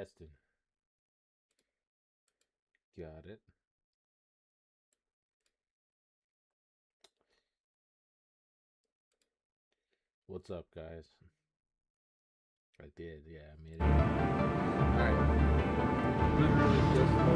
Testing. Got it. What's up, guys? I did, yeah, I made it. Alright. Literally just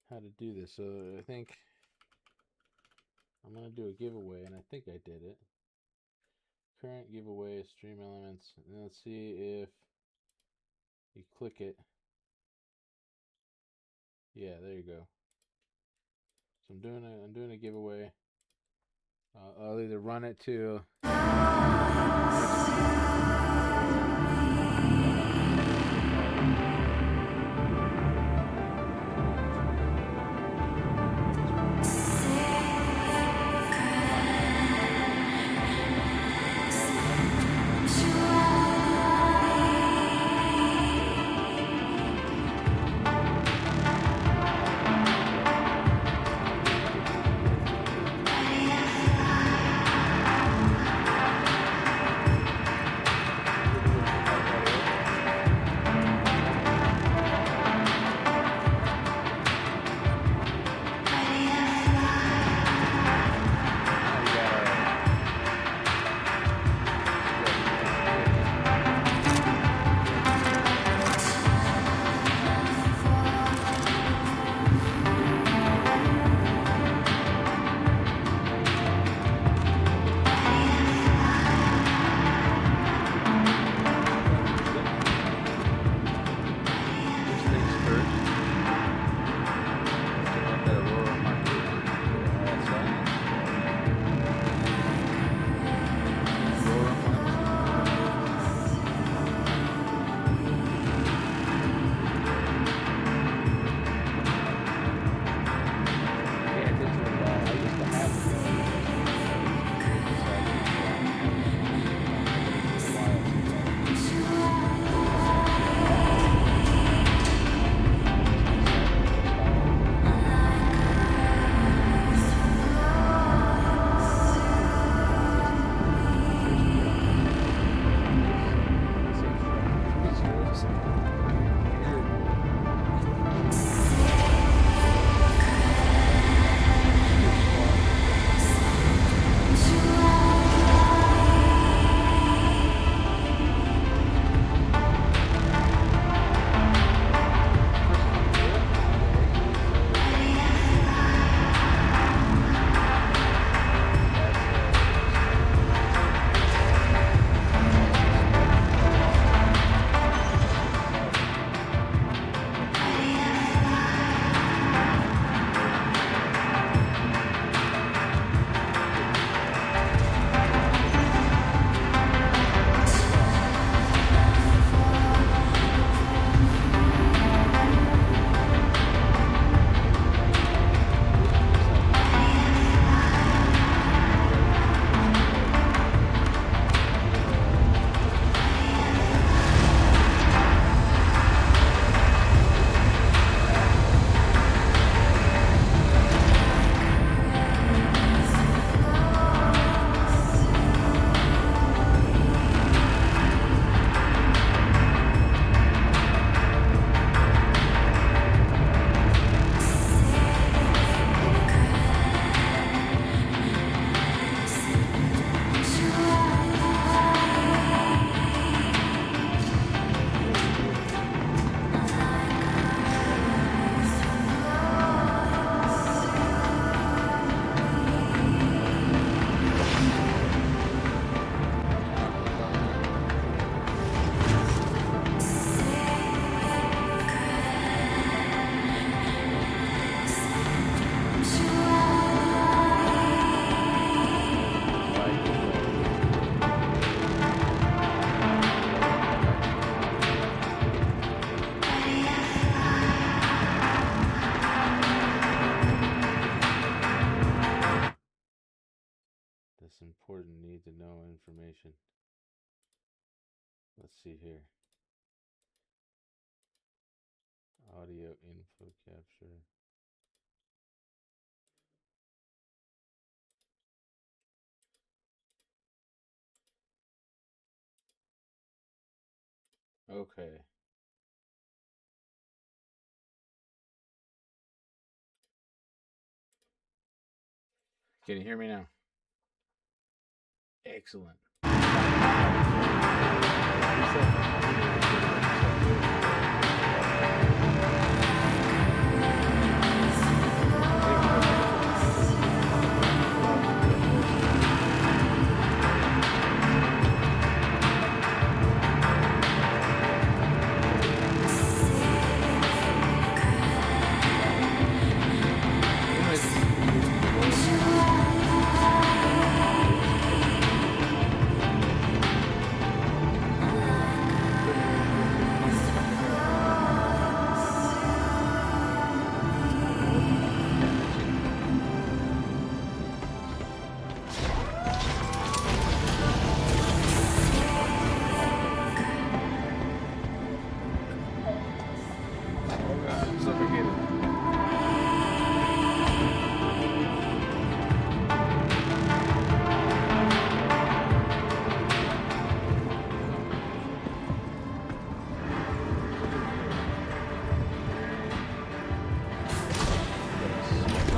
how to do this. So I think I'm going to do a giveaway, and I think I did it. Current giveaway, stream elements. And let's see if you click it. Yeah, there you go. So I'm doing a giveaway. I'll either run it to this important need to know information. Let's see here. Audio info capture. Okay. Can you hear me now? Excellent.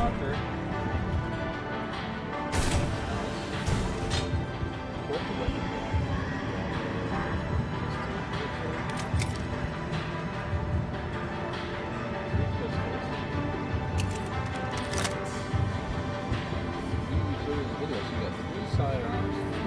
locker. What the weapon block? Sidearms, 「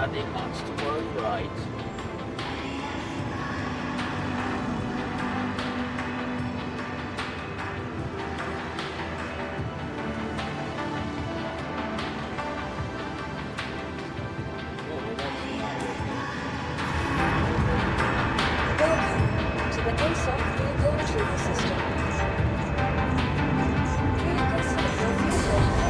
adding knots to world right. Welcome to the ASOC vehicle retrieval system. Vehicle set your vehicle.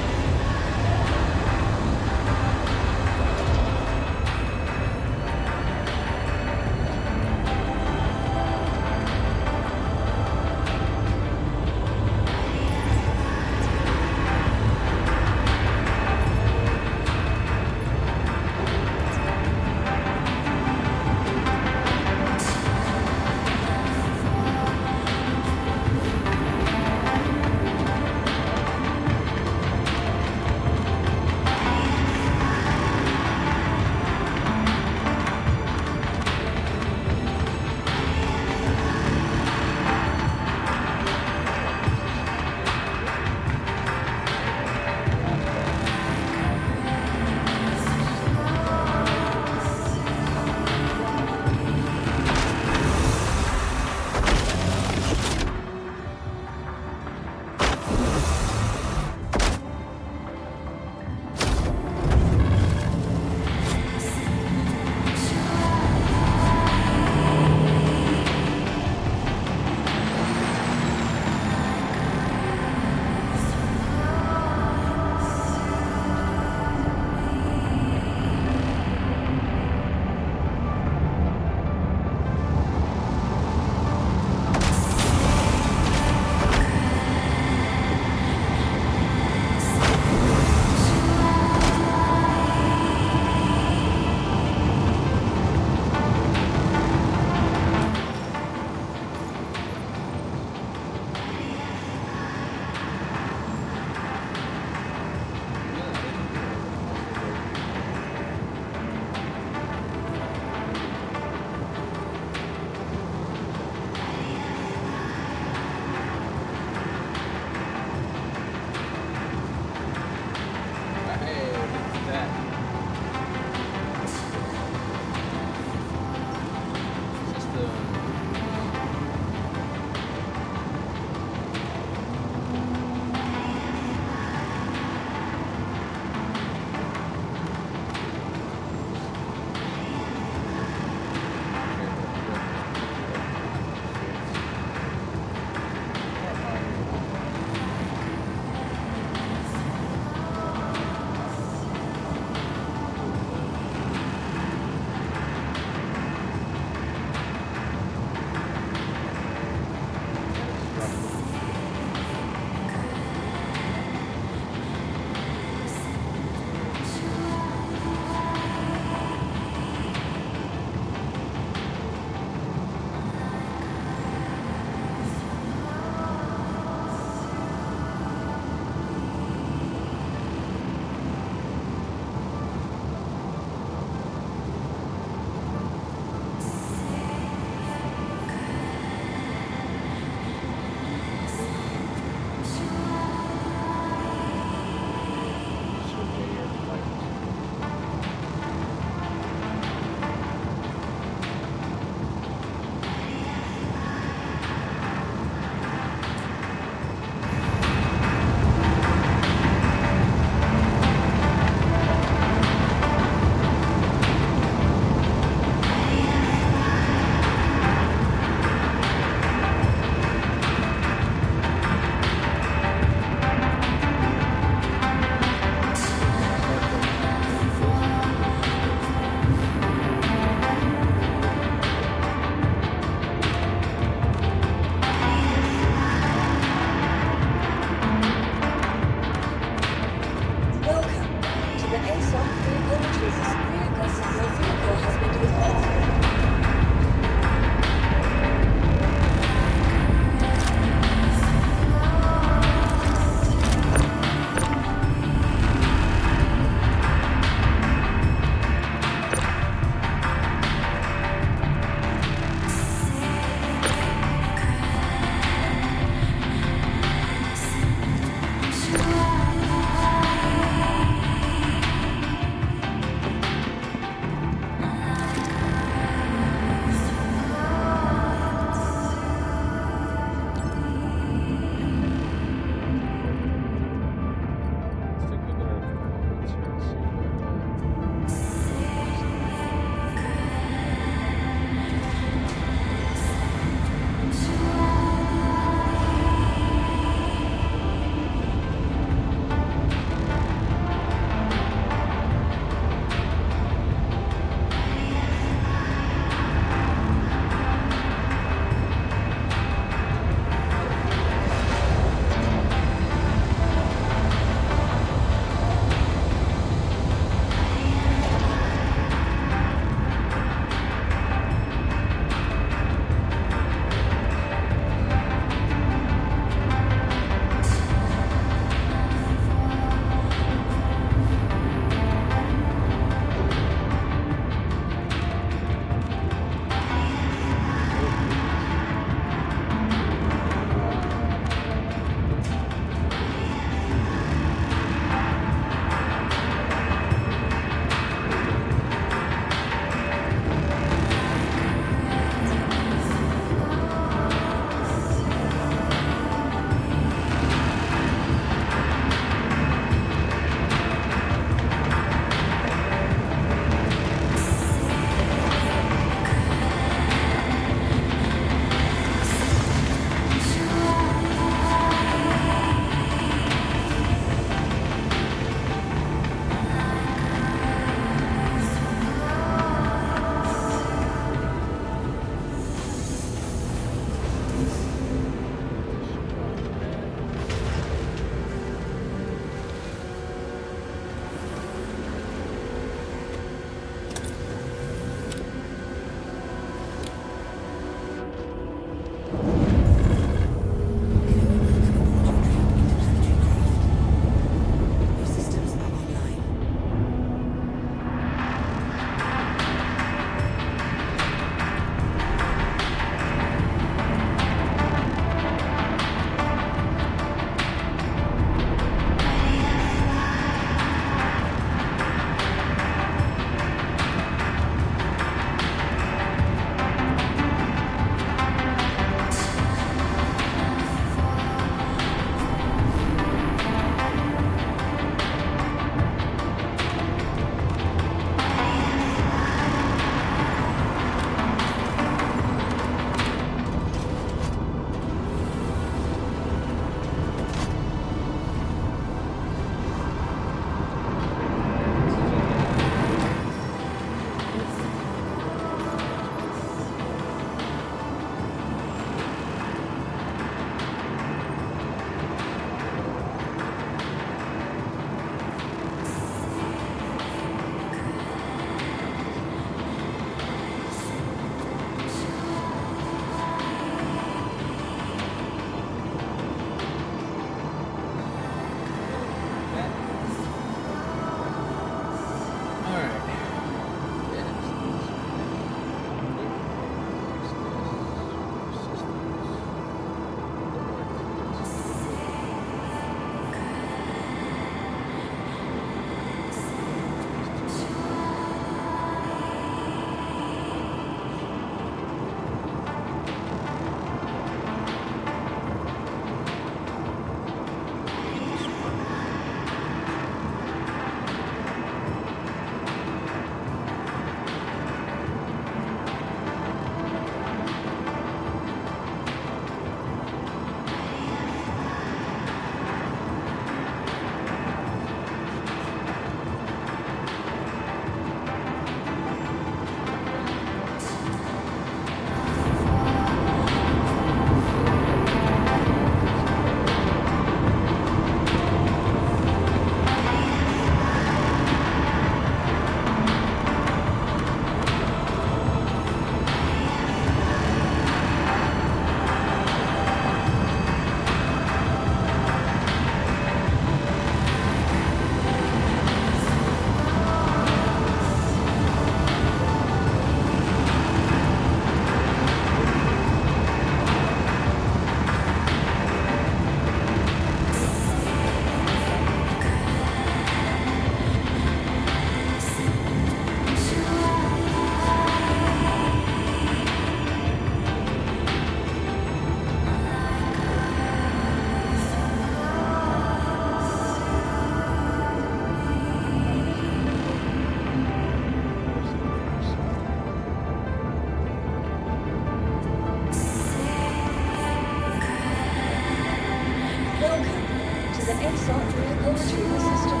Welcome to the ASOT Vehicle Retrieval System.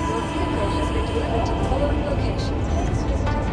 Your vehicle has been delivered to the following location. Please visit us.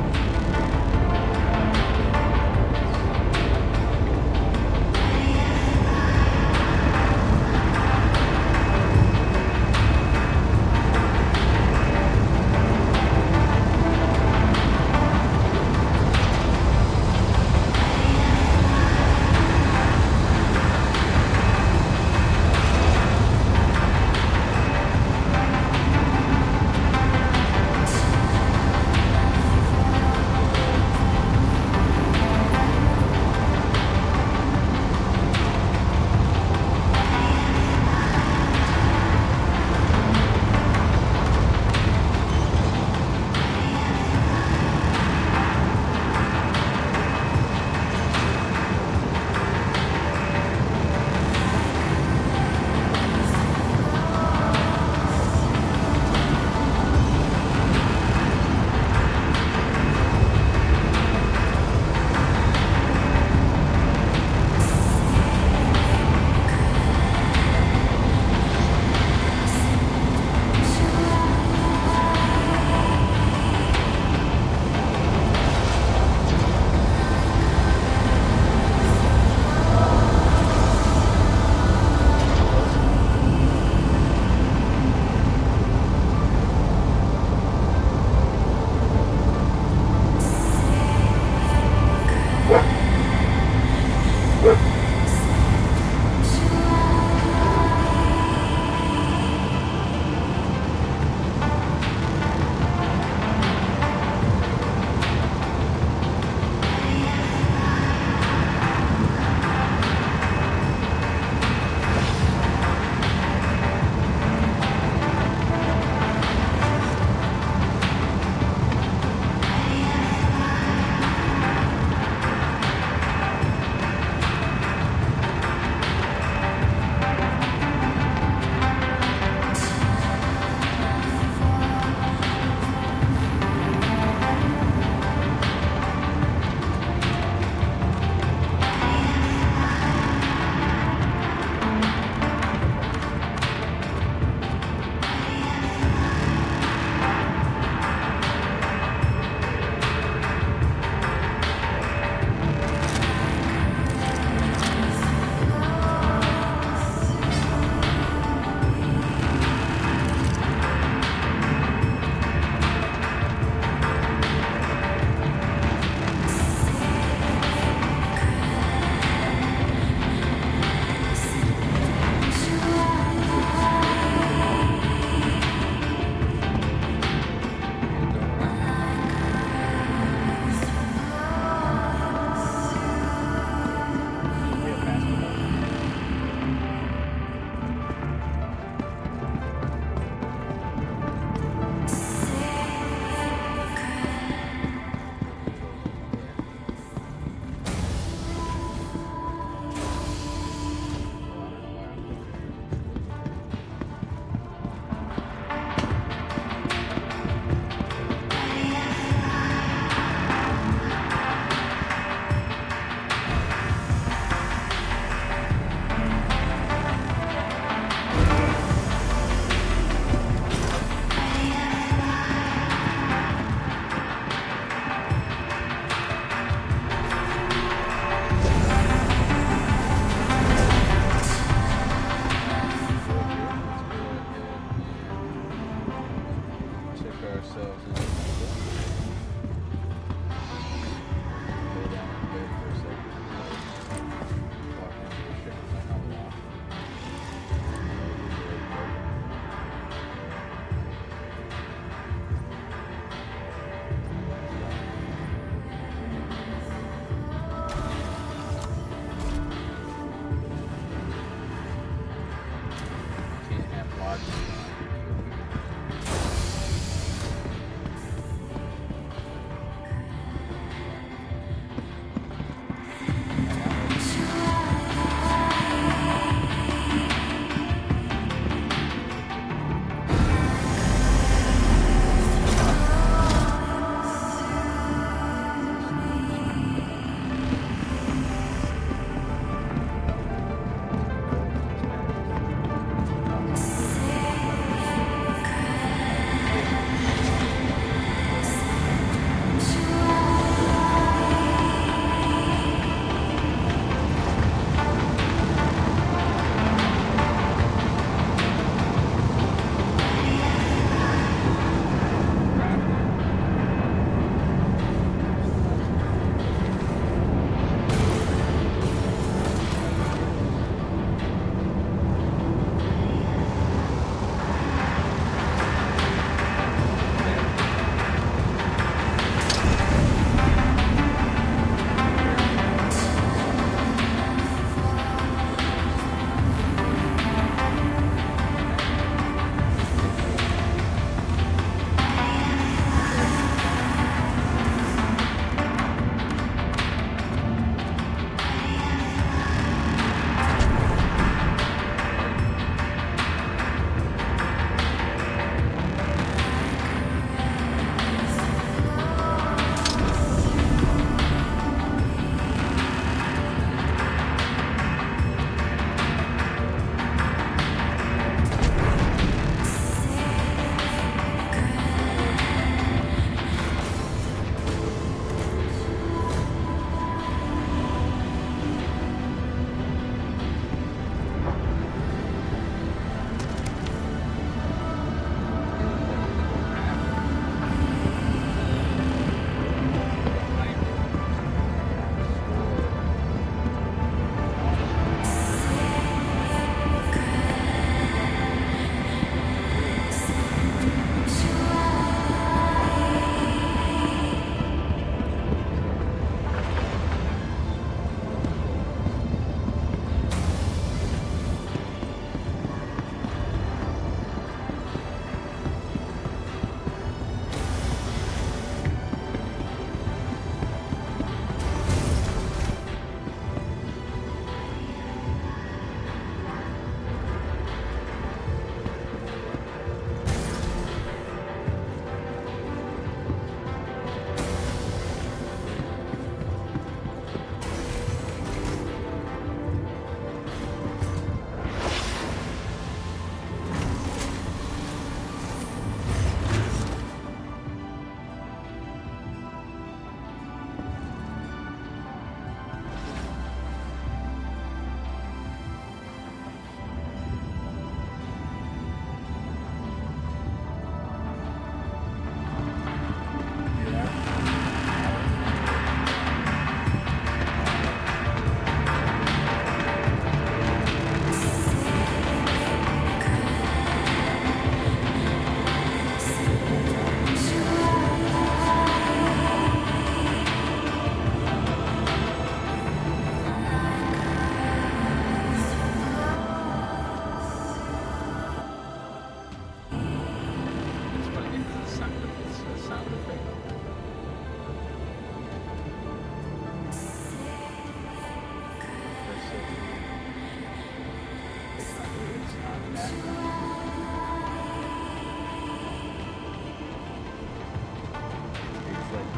It's like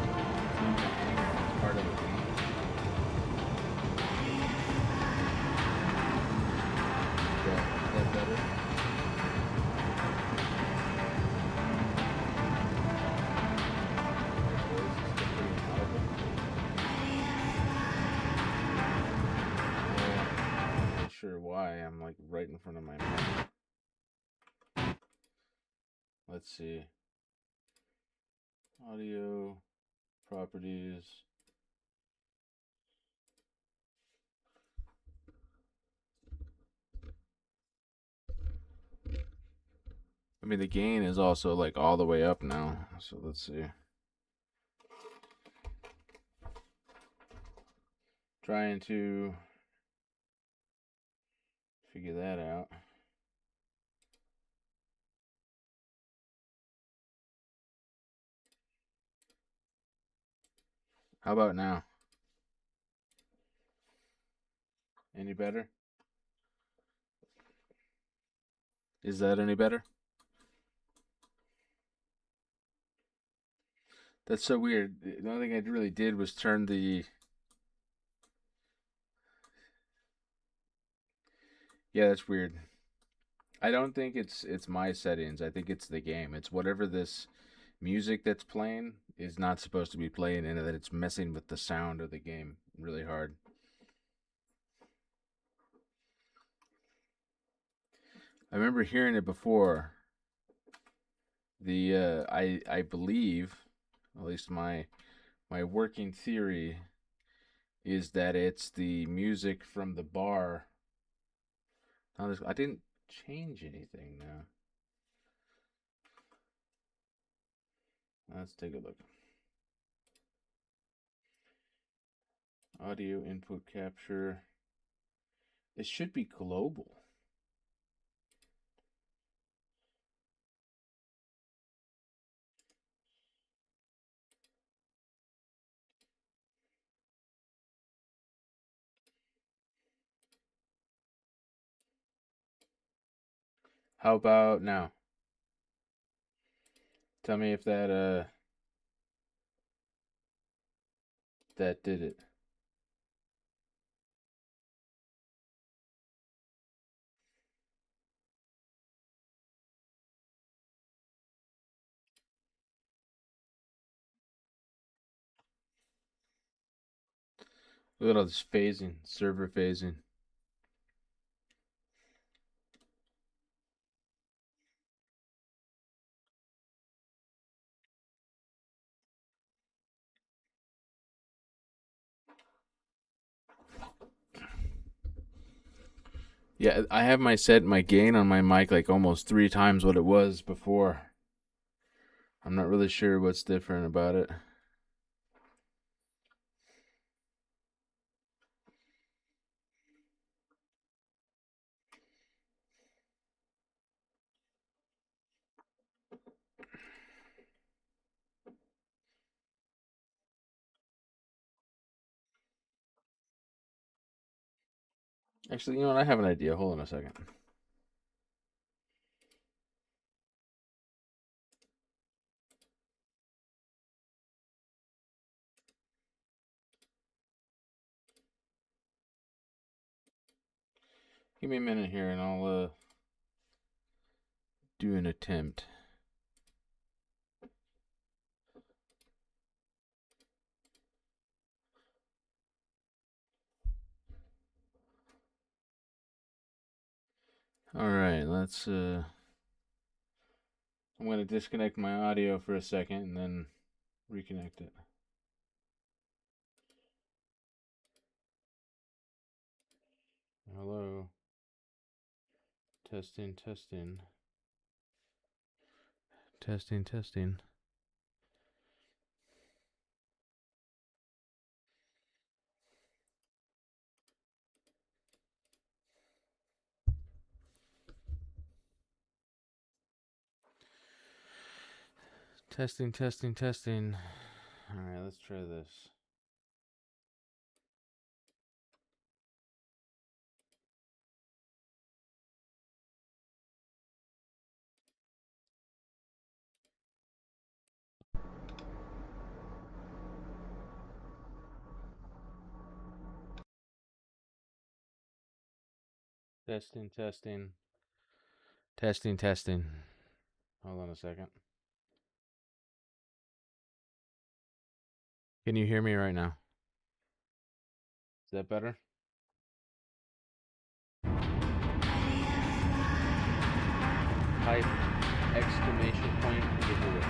part of the game. Is that better? My voice is still pretty audible. I'm not sure why. I'm like right in front of my mic. Let's see. Audio properties. I mean, the gain is also like all the way up now. So let's see. Trying to figure that out. How about now? Any better? Is that any better? That's so weird. The only thing I really did was turn the... Yeah, that's weird. I don't think it's my settings. I think it's the game. It's whatever this music that's playing is not supposed to be playing, and that it's messing with the sound of the game really hard. I remember hearing it before. I believe, at least my working theory is that it's the music from the bar. I didn't change anything now. Let's take a look. Audio input capture. It should be global. How about now? Tell me if that did it. Look at all this phasing, server phasing. Yeah, I have my gain on my mic like almost 3 times what it was before. I'm not really sure what's different about it. Actually, you know what? I have an idea. Hold on a second. Give me a minute here and I'll do an attempt. All right, let's I'm going to disconnect my audio for a second and then reconnect it. Hello. Testing, testing. Testing, testing. Testing, testing, testing. All right, let's try this. Testing, testing. Testing, testing. Hold on a second. Can you hear me right now? Is that better? Type exclamation point giveaway.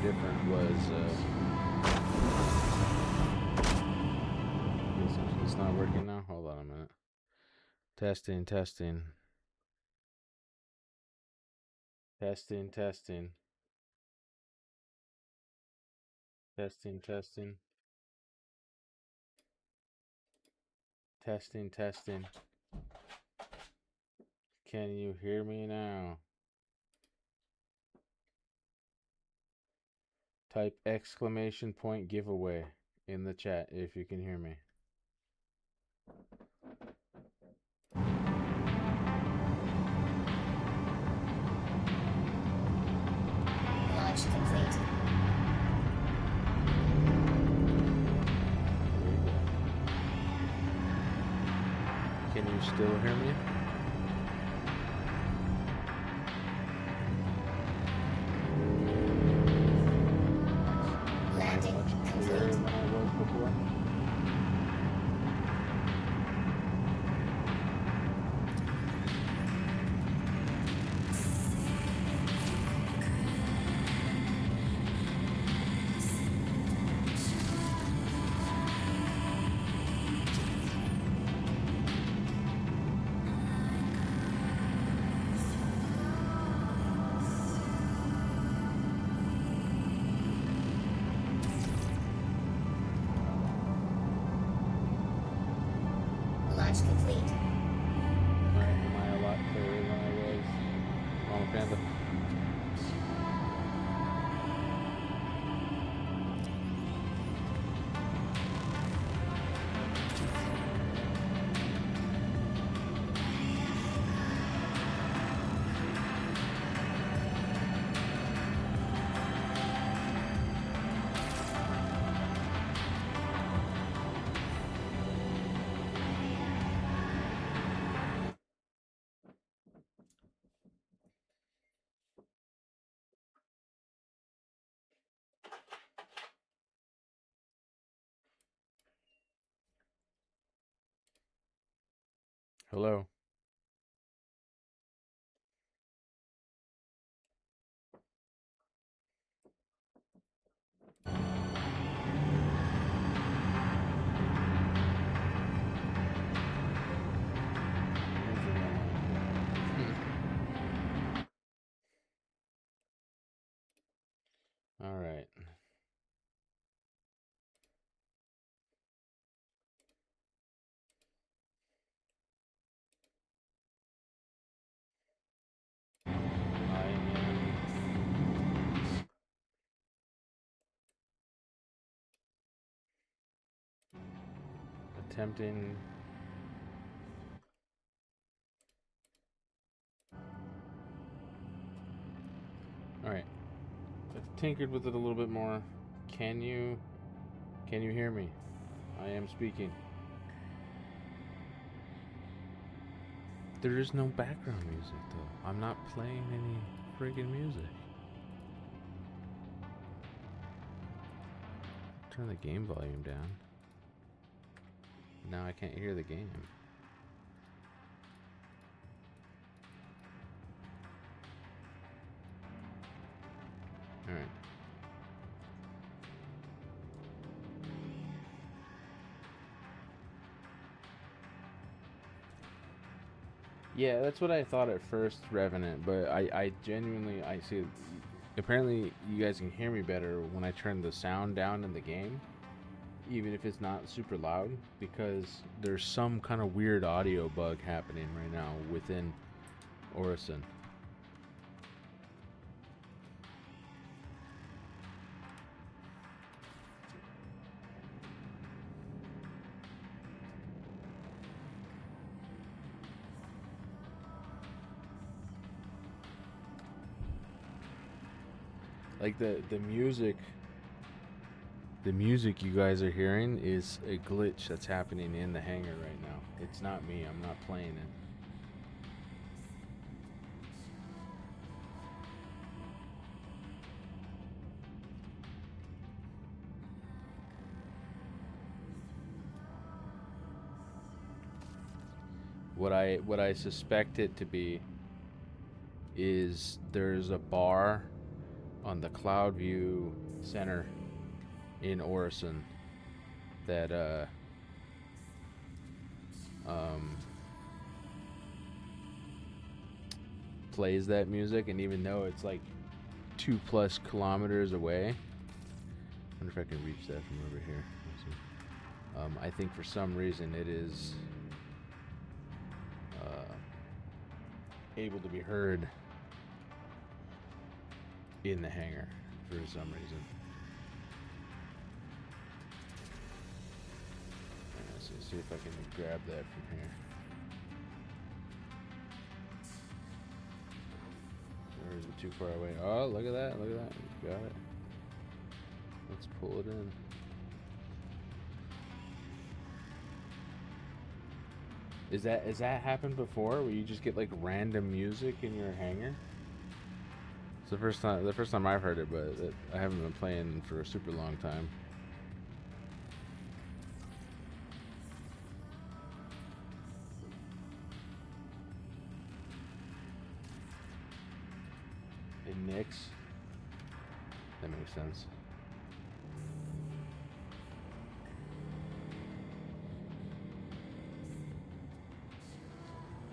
Different was it's not working now. Hold on a minute. Testing, testing. Testing, testing. Testing, testing. Testing, testing. Can you hear me now? Type exclamation point giveaway in the chat if you can hear me. Launch complete. Can you still hear me? Landing complete. Launch complete. Alright, am I a lot clearer than I was? Mama Panda. Hello. All right. I am attempting all right. I've tinkered with it a little bit more. Can you hear me? I am speaking. There is no background music though. I'm not playing any friggin' music? Turn the game volume down. Now I can't hear the game. Alright. Yeah, that's what I thought at first, Revenant, but I genuinely, I see, apparently you guys can hear me better when I turn the sound down in the game, even if it's not super loud, because there's some kind of weird audio bug happening right now within Orison. Like the music you guys are hearing is a glitch that's happening in the hangar right now. It's not me. I'm not playing it. What I suspect it to be is there's a bar on the Cloudview Center in Orison that plays that music, and even though it's like 2+ kilometers away, I wonder if I can reach that from over here. I think for some reason it is able to be heard in the hangar for some reason. Let's see if I can grab that from here. Or is it too far away? Oh, look at that, look at that. Got it. Let's pull it in. Is that happened before, where you just get like random music in your hangar? It's the first time I've heard it, but I haven't been playing for a super long time. It nicks. That makes sense.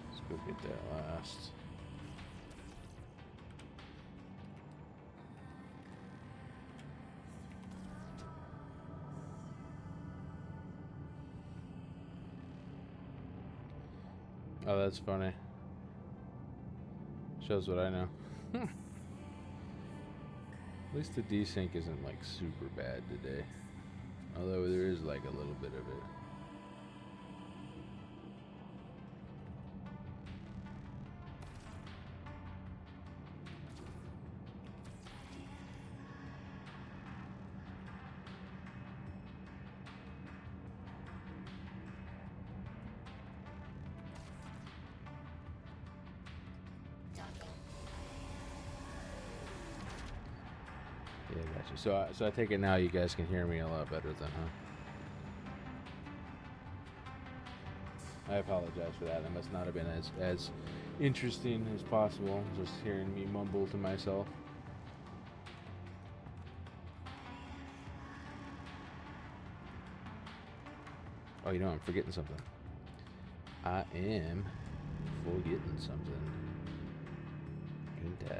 Let's go get that last. Oh, that's funny. Shows what I know. At least the desync isn't like super bad today. Although there is like a little bit of it. Yeah, gotcha. So I take it now you guys can hear me a lot better then, huh? I apologize for that. That must not have been as interesting as possible, just hearing me mumble to myself. Oh, you know, I'm forgetting something. I am forgetting something. Ain't I?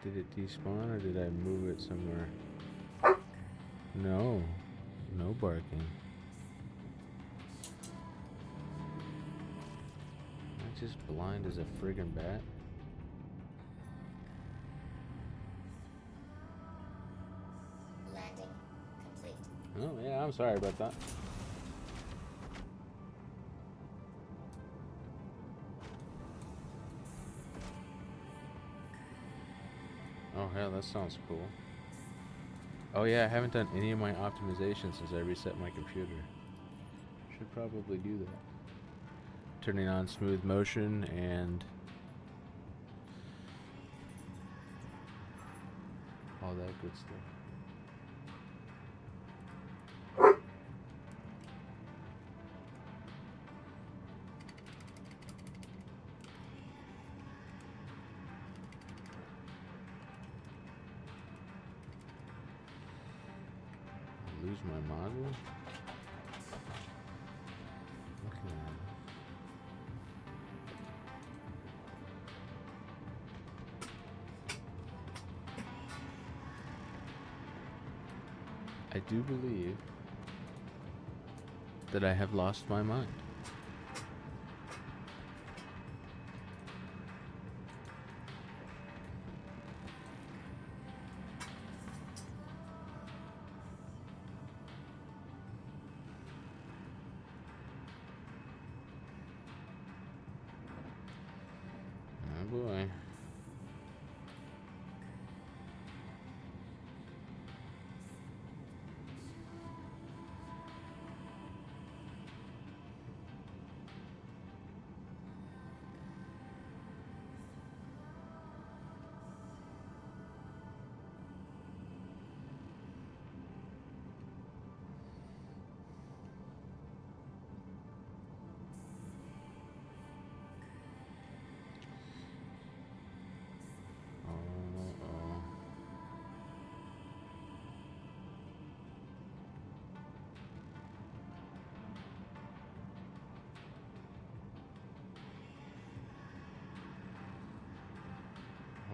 Did it despawn or did I move it somewhere? No. No barking. Am I just blind as a friggin' bat? Landing complete. Oh, yeah, I'm sorry about that. Oh, hell, that sounds cool. Oh yeah, I haven't done any of my optimization since I reset my computer. Should probably do that. Turning on smooth motion and all that good stuff. Lose my model? Okay. I do believe that I have lost my mind. Oh boy.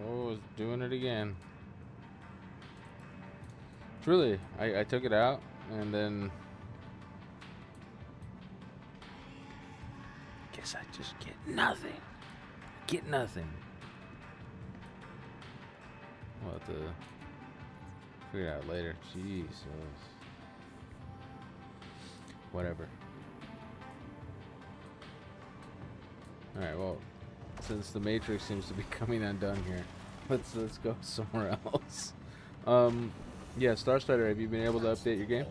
Oh, it's doing it again. Truly, I took it out and then guess I just get nothing. Get nothing. We'll have to figure it out later. Jesus. Whatever. Alright, well, since the Matrix seems to be coming undone here, let's go somewhere else. Yeah, Starstrider, have you been able to update your game?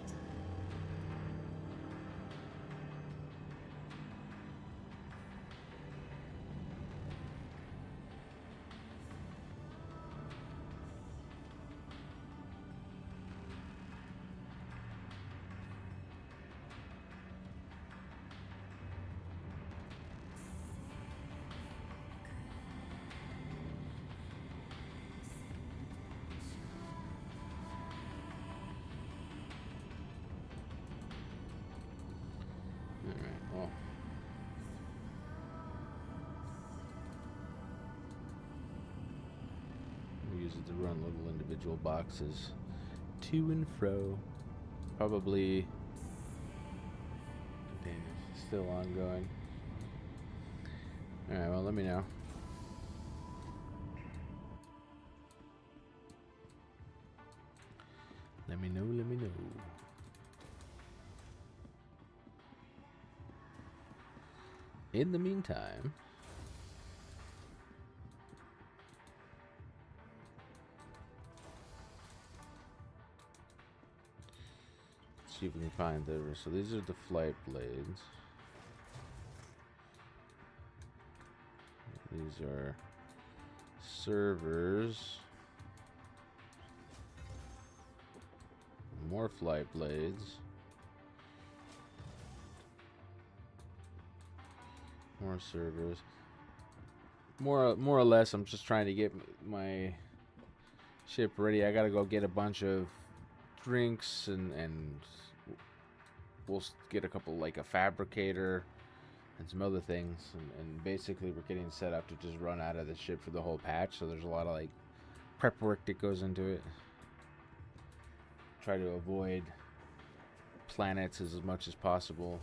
Use it to run little individual boxes to and fro. Probably still ongoing. Alright, well, let me know. Let me know, let me know. In the meantime, see if we can find the. So these are the flight blades. These are servers. More flight blades. More servers. More or less, I'm just trying to get my ship ready. I gotta go get a bunch of drinks and we'll get a couple, like a fabricator and some other things, and basically we're getting set up to just run out of the ship for the whole patch. So there's a lot of like prep work that goes into it. Try to avoid planets as much as possible.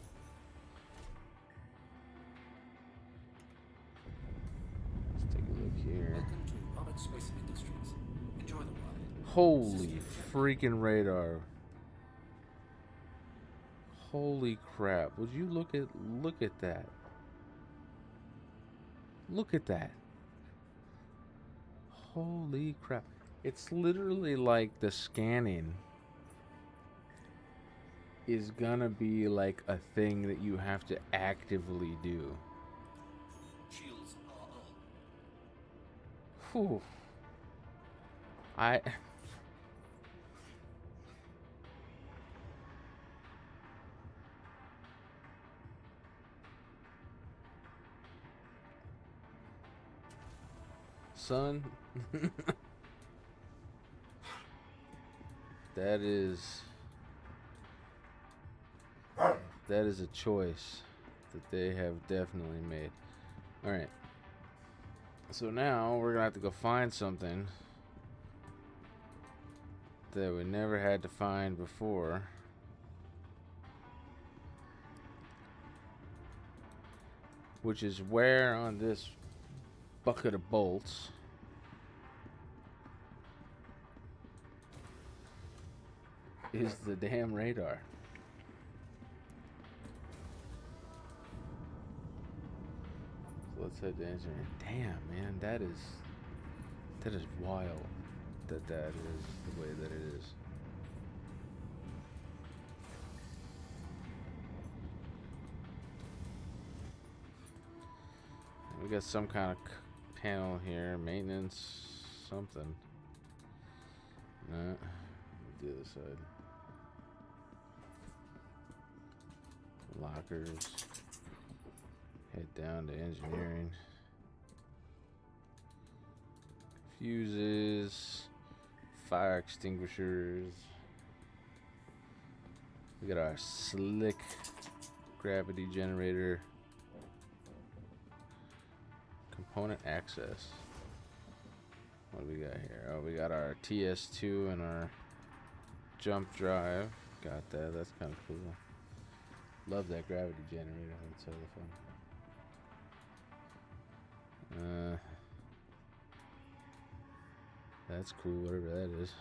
Let's take a look here. Welcome to Robert Space Industries. Enjoy the ride. Holy freaking radar. Holy crap. Would you look at that. Look at that. Holy crap. It's literally like the scanning is gonna be like a thing that you have to actively do. Shields are on. Whew. I son, that is a choice that they have definitely made. All right. So now we're gonna have to go find something that we never had to find before. Which is where on this bucket of bolts is the damn radar. So let's head to engineering. Damn, man, that is wild that is the way that it is. We got some kind of panel here, maintenance, something. No, the other side. Lockers. Head down to engineering. Fuses, fire extinguishers. We got our slick gravity generator. Component access. What do we got here? Oh, we got our TS2 and our jump drive. Got that. That's kind of cool. Love that gravity generator. That's so fun. That's cool, whatever that is.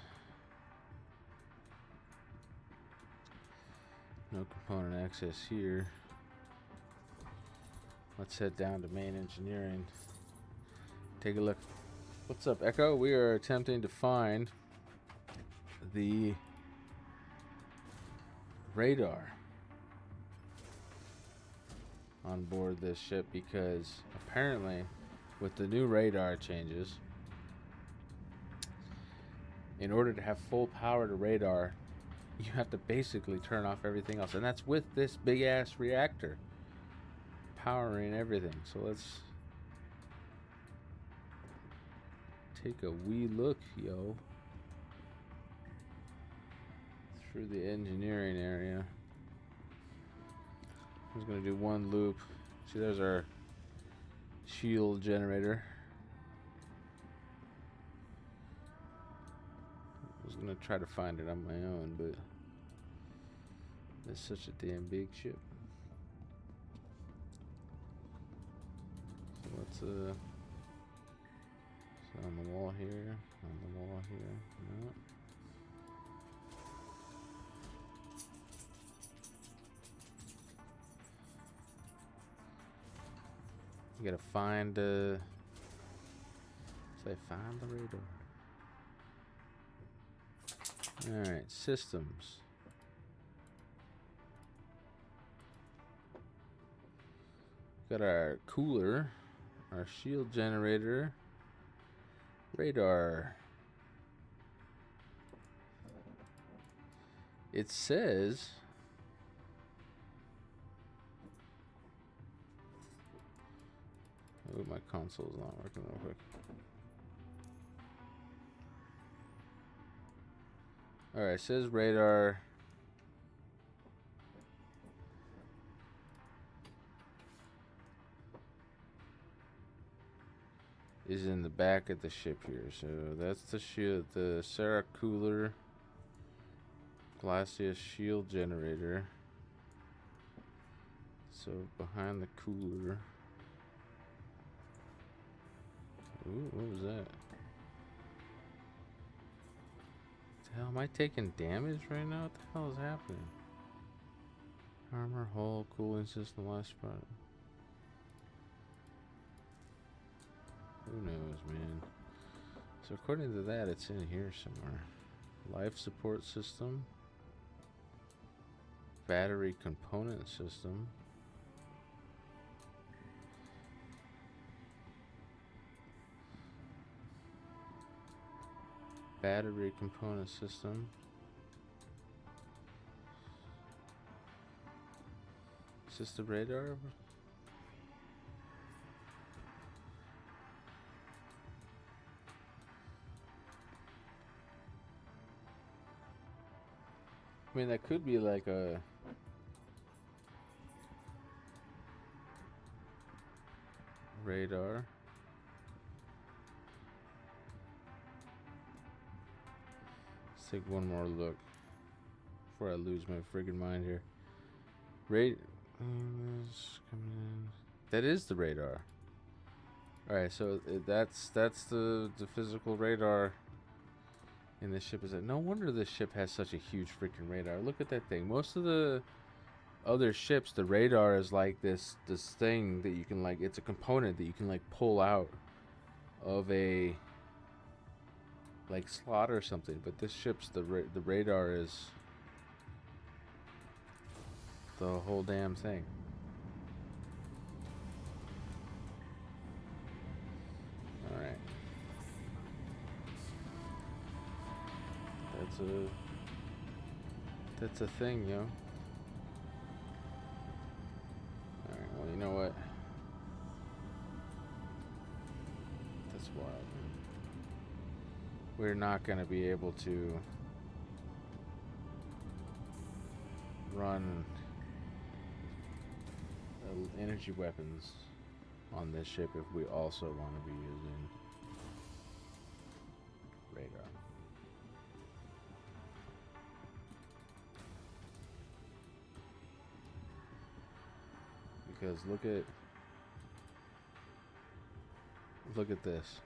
No component access here. Let's head down to main engineering. Take a look. What's up, Echo? We are attempting to find the radar on board this ship because apparently with the new radar changes, in order to have full power to radar, you have to basically turn off everything else, and that's with this big ass reactor powering everything. So let's take a wee look, yo, through the engineering area. I'm just gonna do one loop. See, there's our shield generator. I was gonna try to find it on my own, but it's such a damn big ship. So let's it's on the wall here, on the wall here. No. You gotta find say find the radar. Alright, systems. Got our cooler, our shield generator, radar. It says oh, my console's not working real quick. Alright, it says radar. Is in the back of the ship here. So that's the shield, the Sarah cooler, Glacius shield generator. So behind the cooler. Ooh, what was that? What the hell, am I taking damage right now? What the hell is happening? Armor, hull, cooling system, last spot. Who knows, man? So according to that, it's in here somewhere. Life support system. Battery component system. Battery component system. Is this the radar? I mean, that could be like a radar. Let's take one more look before I lose my friggin' mind here. That is the radar. All right, so that's the physical radar in this ship. Is it? No wonder this ship has such a huge freaking radar. Look at that thing. Most of the other ships, the radar is like this thing that you can like. It's a component that you can like pull out of a like slot or something. But this ship's the radar is the whole damn thing. All right. That's a thing, yo. Alright, well, you know what? That's wild, man. We're not gonna be able to run energy weapons on this ship if we also want to be using radar. Because look at this.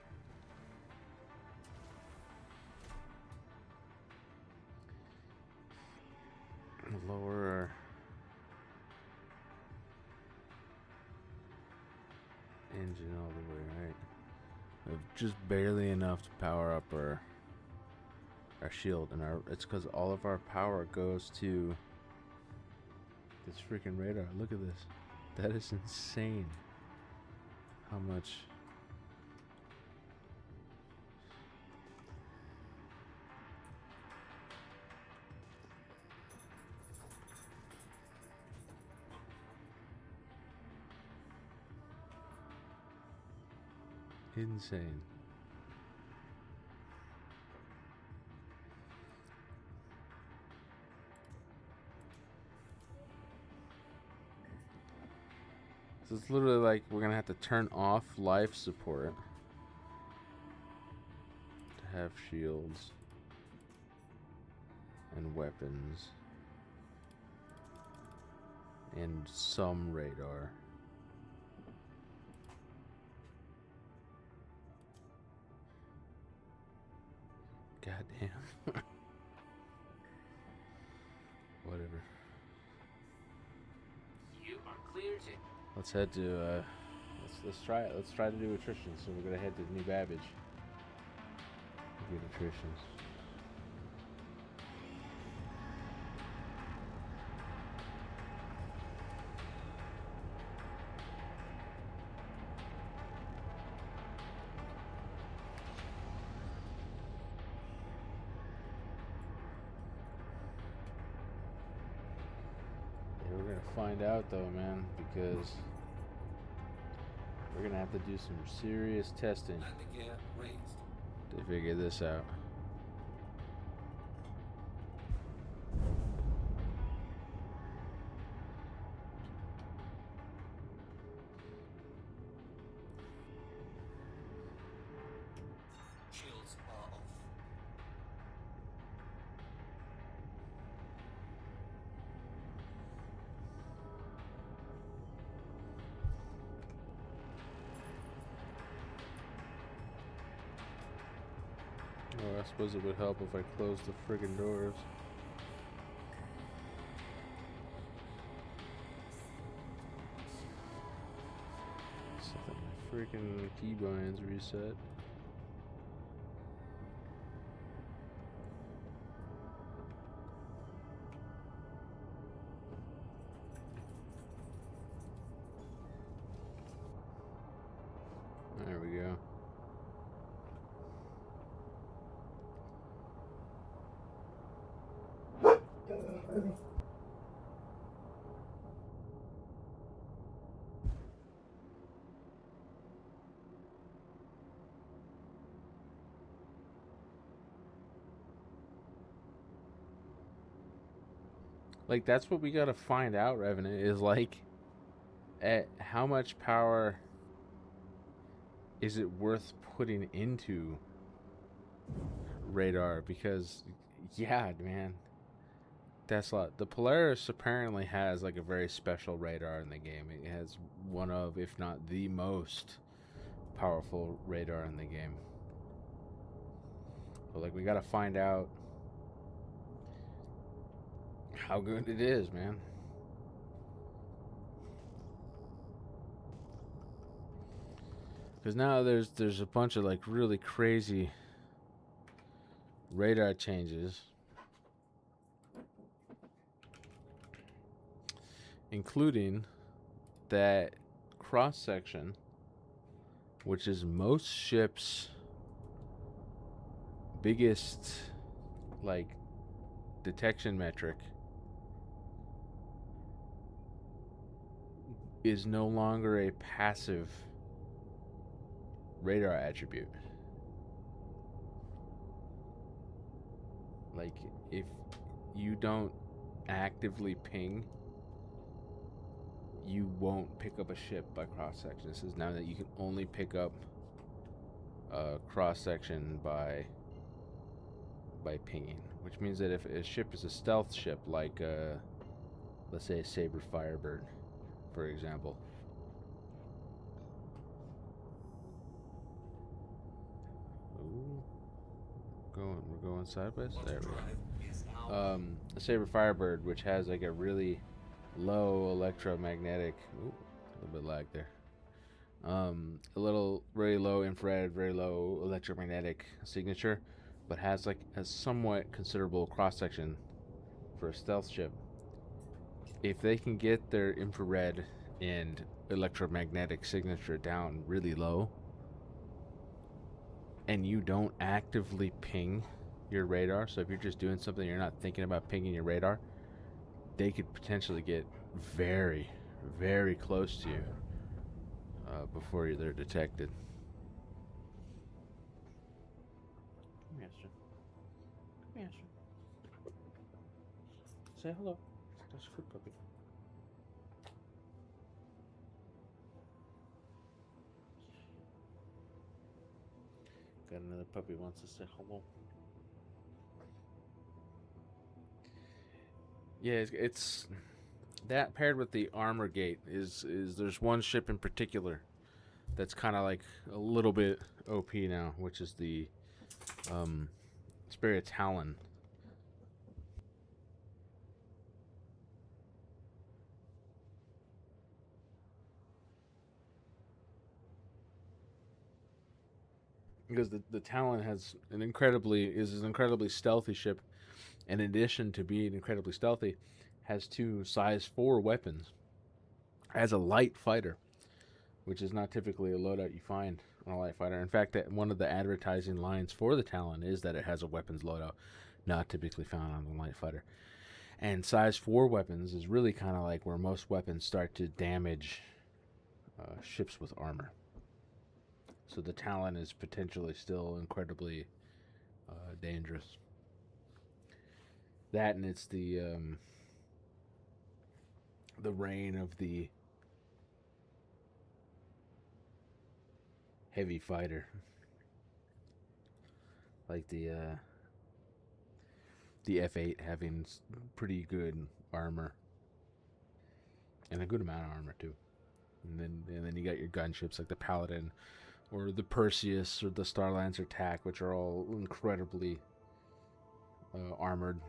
Lower our engine all the way, right? Just barely enough to power up our shield, and it's because all of our power goes to this freaking radar. Look at this. That is insane. How much? Insane. So it's literally like we're gonna have to turn off life support to have shields and weapons and some radar. Goddamn. Whatever. You are clear to. Let's head to let's try it. Let's try to do attrition. So we're gonna head to New Babbage. Get attritions. We're gonna find out though, man, because we're gonna have to do some serious testing Landing gear raised. to figure this out. Shields are off. Oh, I suppose it would help if I closed the friggin' doors. So that my freaking keybinds reset. we go. Like, that's what we gotta find out, Revenant, is like, at how much power is it worth putting into radar? Because, yeah, man, that's a lot. The Polaris apparently has like a very special radar in the game. It has one of, if not the most powerful radar in the game. But like, we gotta find out how good it is, man. Because now there's a bunch of like really crazy radar changes, including that cross section, which is most ships' biggest like detection metric, is no longer a passive radar attribute. Like, if you don't actively ping, you won't pick up a ship by cross section. This is now that you can only pick up a cross section by pinging, which means that if a ship is a stealth ship, like let's say a Saber Firebird, for example. Ooh, we're going sideways. There we go. A Saber Firebird, which has like a really low electromagnetic. Ooh, a little bit lag there. A little very low infrared, very low electromagnetic signature, but has like a somewhat considerable cross section for a stealth ship. If they can get their infrared and electromagnetic signature down really low, and you don't actively ping your radar, so if you're just doing something, you're not thinking about pinging your radar, they could potentially get very, very close to you before they're detected. Come here, sir. Come here, sir. Say hello. That's a good puppy. Got another puppy wants to say hello. Yeah, it's that paired with the armor gate is there's one ship in particular that's kind of like a little bit OP now, which is the Spirit Talon. Because the Talon is an incredibly stealthy ship. In addition to being incredibly stealthy, has 2 size 4 weapons. As a light fighter, which is not typically a loadout you find on a light fighter. In fact, one of the advertising lines for the Talon is that it has a weapons loadout, not typically found on a light fighter. And size 4 weapons is really kind of like where most weapons start to damage ships with armor. So the Talon is potentially still incredibly dangerous. That, and it's the reign of the heavy fighter, like the F8 having pretty good armor and a good amount of armor too. And then you got your gunships like the Paladin or the Perseus or the Starlancer TAC, which are all incredibly armored.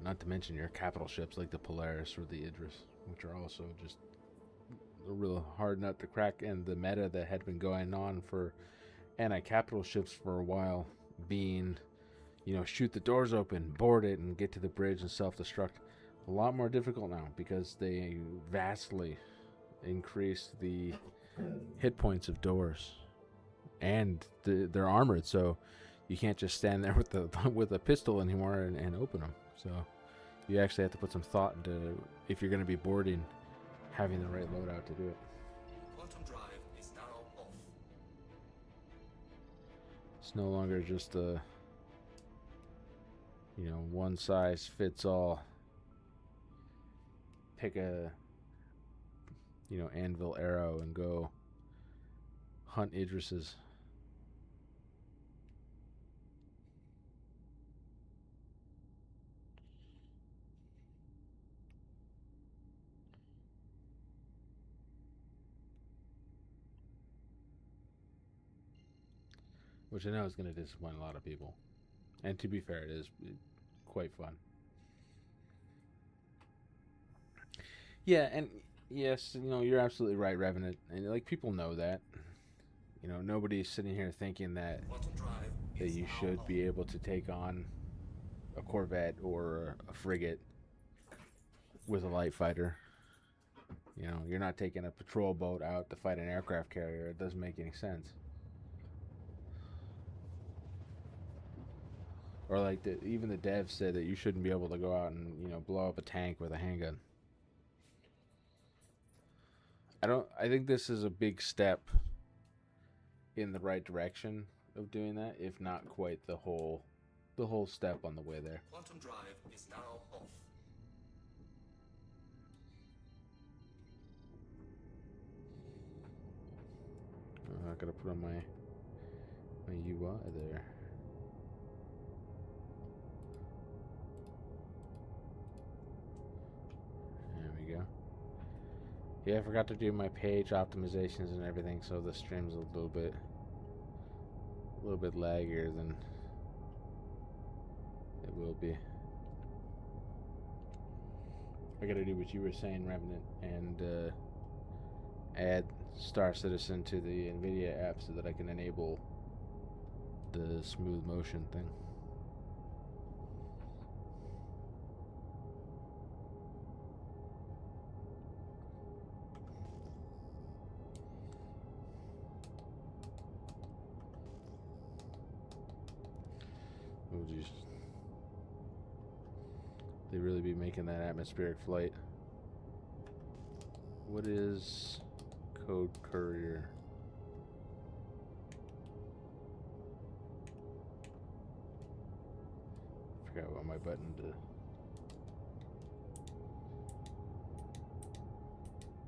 Not to mention your capital ships like the Polaris or the Idris, which are also just a real hard nut to crack. And the meta that had been going on for anti-capital ships for a while being, shoot the doors open, board it, and get to the bridge and self-destruct. A lot more difficult now because they vastly increase the hit points of doors, and they're armored, so you can't just stand there with the with a pistol anymore and open them. So you actually have to put some thought into, if you're going to be boarding, having the right loadout to do it. Quantum drive is now off. It's no longer just a, one size fits all. Pick a, anvil arrow and go hunt Idrises. Which I know is going to disappoint a lot of people. And to be fair, it is quite fun. Yeah, and yes, you're absolutely right, Revenant. And people know that. Nobody's sitting here thinking that you should be able to take on a Corvette or a frigate with a light fighter. You're not taking a patrol boat out to fight an aircraft carrier. It doesn't make any sense. Or even the devs said that you shouldn't be able to go out and blow up a tank with a handgun. I think this is a big step in the right direction of doing that, if not quite the whole step on the way there. Quantum drive is now off. I gotta put on my UI there. There we go. Yeah, I forgot to do my page optimizations and everything, so the stream's a little bit laggier than it will be. I gotta do what you were saying, Revenant, and add Star Citizen to the NVIDIA app so that I can enable the smooth motion thing. Oh jeez. They really be making that atmospheric flight. What is Code Courier? I forgot what my button to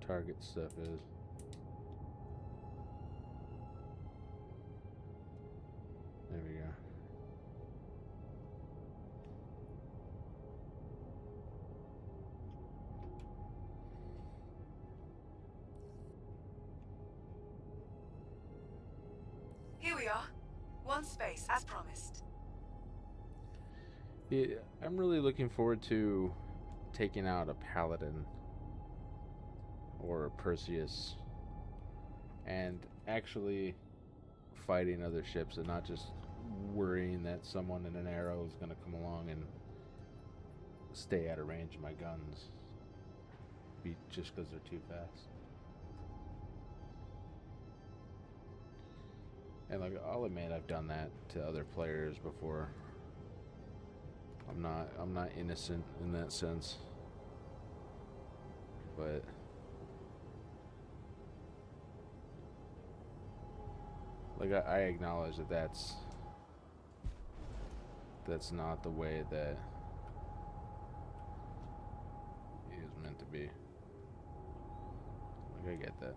target stuff is. There we go. Here we are. One space, as promised. Yeah, I'm really looking forward to taking out a Paladin or a Perseus and actually fighting other ships and not just worrying that someone in an arrow is going to come along and stay out of range of my guns just because they're too fast. And I'll admit I've done that to other players before. I'm not innocent in that sense. But I acknowledge that that's not the way that it is meant to be. I get that.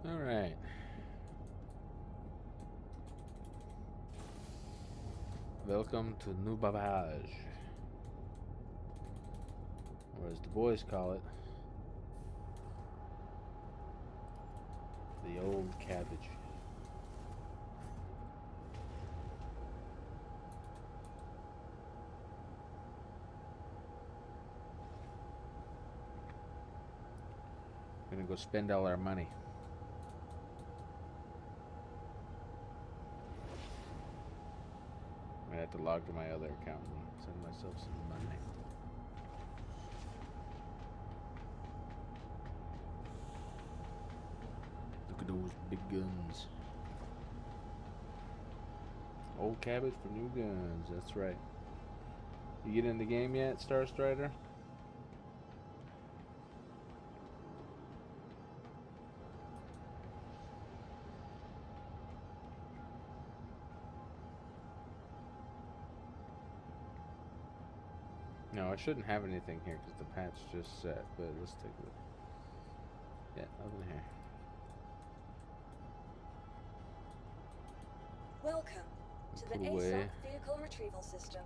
All right. Welcome to New Bavage. Or as the boys call it, the old cabbage. Gonna go spend all our money. I have to log to my other account and send myself some money. Look at those big guns. Old cabbage for new guns, that's right. You get in the game yet, Star Strider? No, I shouldn't have anything here because the patch just set, but let's take a look. Yeah, nothing here. Welcome to the Put away ASOP vehicle retrieval system.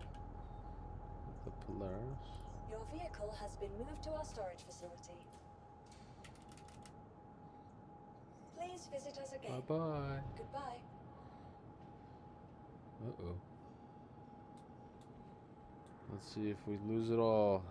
the Polaris. Your vehicle has been moved to our storage facility. Please visit us again. Bye-bye. Goodbye. Uh-oh. Let's see if we lose it all.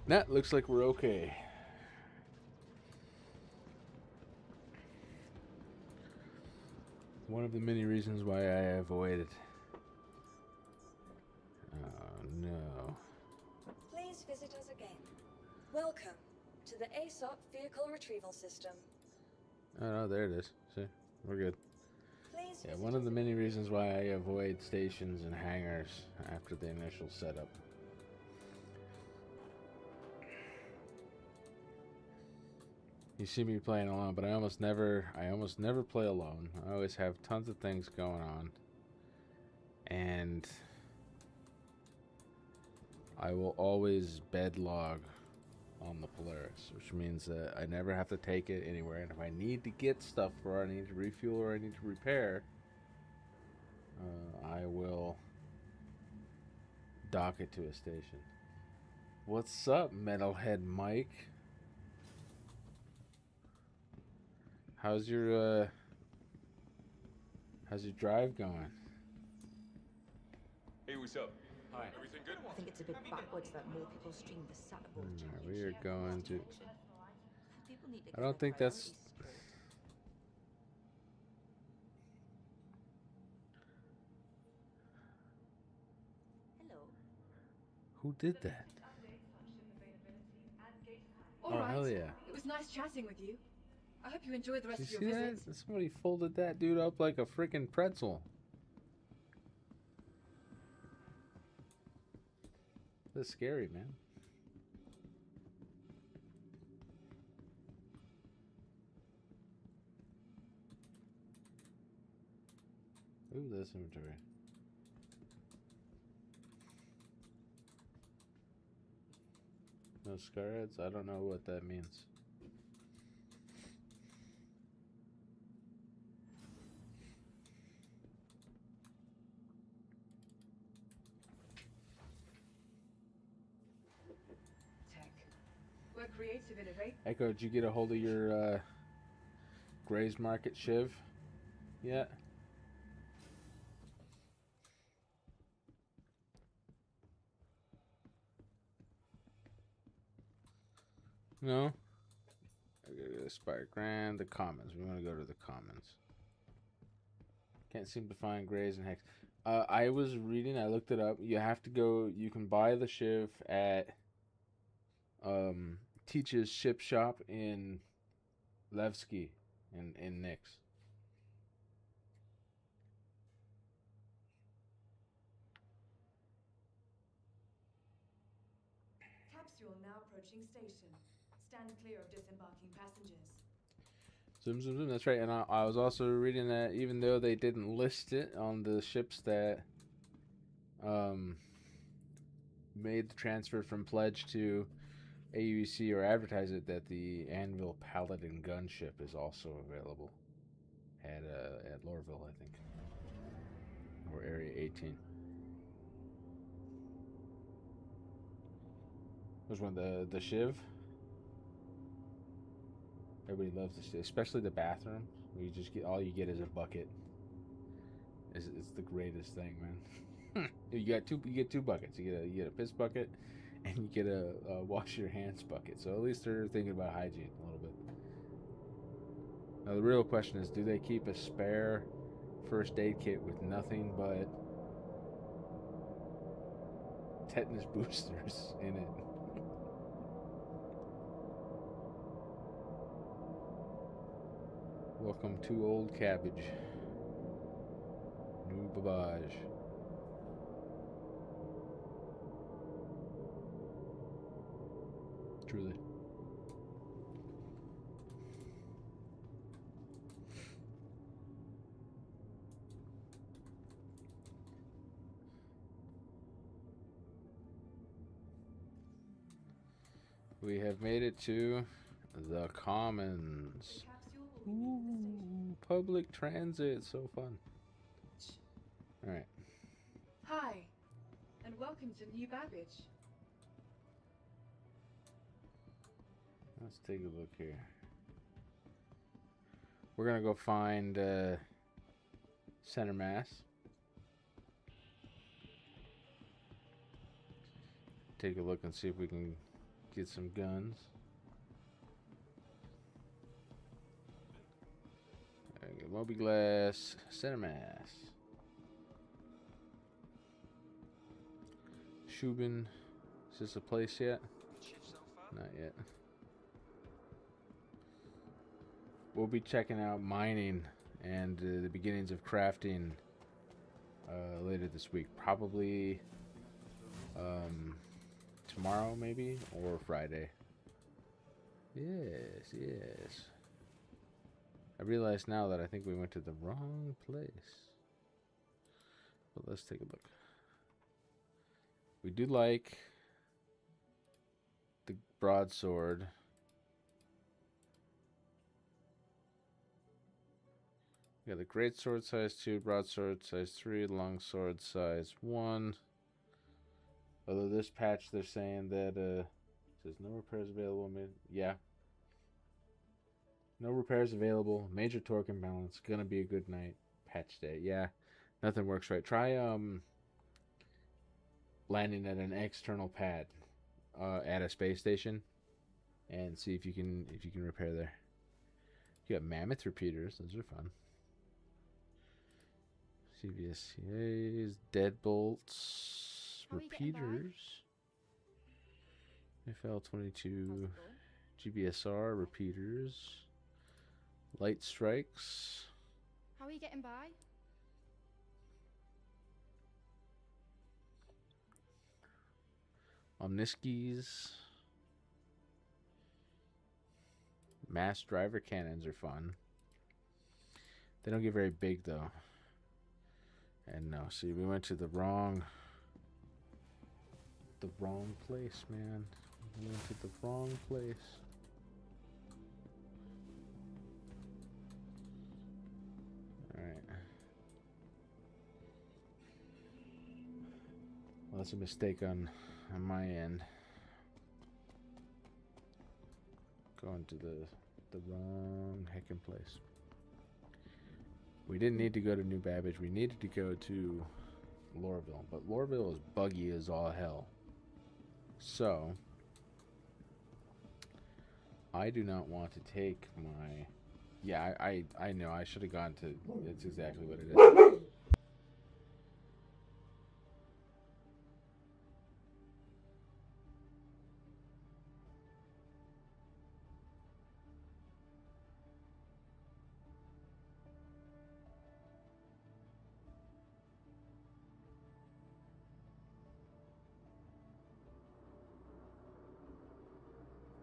That looks like we're okay. One of the many reasons why I avoided. Oh no. Please visit us again. Welcome to the ASOP vehicle retrieval system. Oh no, there it is. See, we're good. Please Yeah, visit one of us the many again. reasons why I avoid stations and hangars after the initial setup. You see me playing alone, but I almost never play alone. I always have tons of things going on. And I will always bed log on the Polaris, which means that I never have to take it anywhere. And if I need to get stuff, or I need to refuel, or I need to repair, I will dock it to a station. What's up, Metalhead Mike? How's your drive going? Hey, what's up? Hi. Everything good? I think it's a bit backwards that more people stream the Saturday Alright, we are going to. People need to I don't get their think that's. priorities straight. Hello. Who did that? All Oh, right. hell yeah. It was nice chatting with you. I hope you enjoyed the rest Did you of your see visit. that? Somebody folded that dude up like a freaking pretzel. That's scary, man. Ooh, this inventory. No scarheads? I don't know what that means. Tech. We're creative, innovate. Echo, did you get a hold of your Gray's Market Shiv yet? No? I gotta go to Spire Grand, the Commons. We want to go to the Commons. Can't seem to find Grays and Hex. I was reading, I looked it up. You have to go, you can buy the Shiv at Teach's Ship Shop in Levski in Nix. approaching station. Stand clear of disembarking passengers. Zoom, zoom, zoom. That's right. And I was also reading that even though they didn't list it on the ships that made the transfer from Pledge to AUC or advertise it, that the Anvil Paladin gunship is also available at Lorville, I think, or Area 18. There's one, the Shiv. Everybody loves the Shiv, especially the bathroom. Where you just get all you get is a bucket. It's the greatest thing, man. You get two buckets. You get a piss bucket, and you get a wash your hands bucket. So at least they're thinking about hygiene a little bit. Now the real question is, do they keep a spare first aid kit with nothing but tetanus boosters in it? Welcome to Old Cabbage. New Babbage. Truly. We have made it to the Commons. Ooh, public transit, so fun. Alright. Hi, and welcome to New Babbage. Let's take a look here. We're gonna go find Center Mass. Take a look and see if we can get some guns. Moby Glass, Center Mass. Shubin, is this a place yet? Not yet. We'll be checking out mining and the beginnings of crafting later this week. Probably tomorrow, maybe, or Friday. Yes, yes. I realize now that I think we went to the wrong place. But let's take a look. We do like the broadsword. We got the greatsword size 2, broadsword size 3, longsword size 1. Although this patch they're saying that says no repairs available. Yeah. No repairs available. Major torque imbalance. Gonna be a good night. Patch day. Yeah. Nothing works right. Try landing at an external pad at a space station and see if you can repair there. You got mammoth repeaters. Those are fun. CVSCAs, deadbolts, repeaters. FL22, GBSR repeaters. Light strikes. How are you getting by? Omniskis. Mass driver cannons are fun. They don't get very big though. And no, see, we went to the wrong place, man. We went to the wrong place. Alright. Well, that's a mistake on my end. Going to the wrong heckin' place. We didn't need to go to New Babbage. We needed to go to Lorville. But Lorville is buggy as all hell. So, I do not want to take my... Yeah, I know. I should have gone to... It's exactly what it is.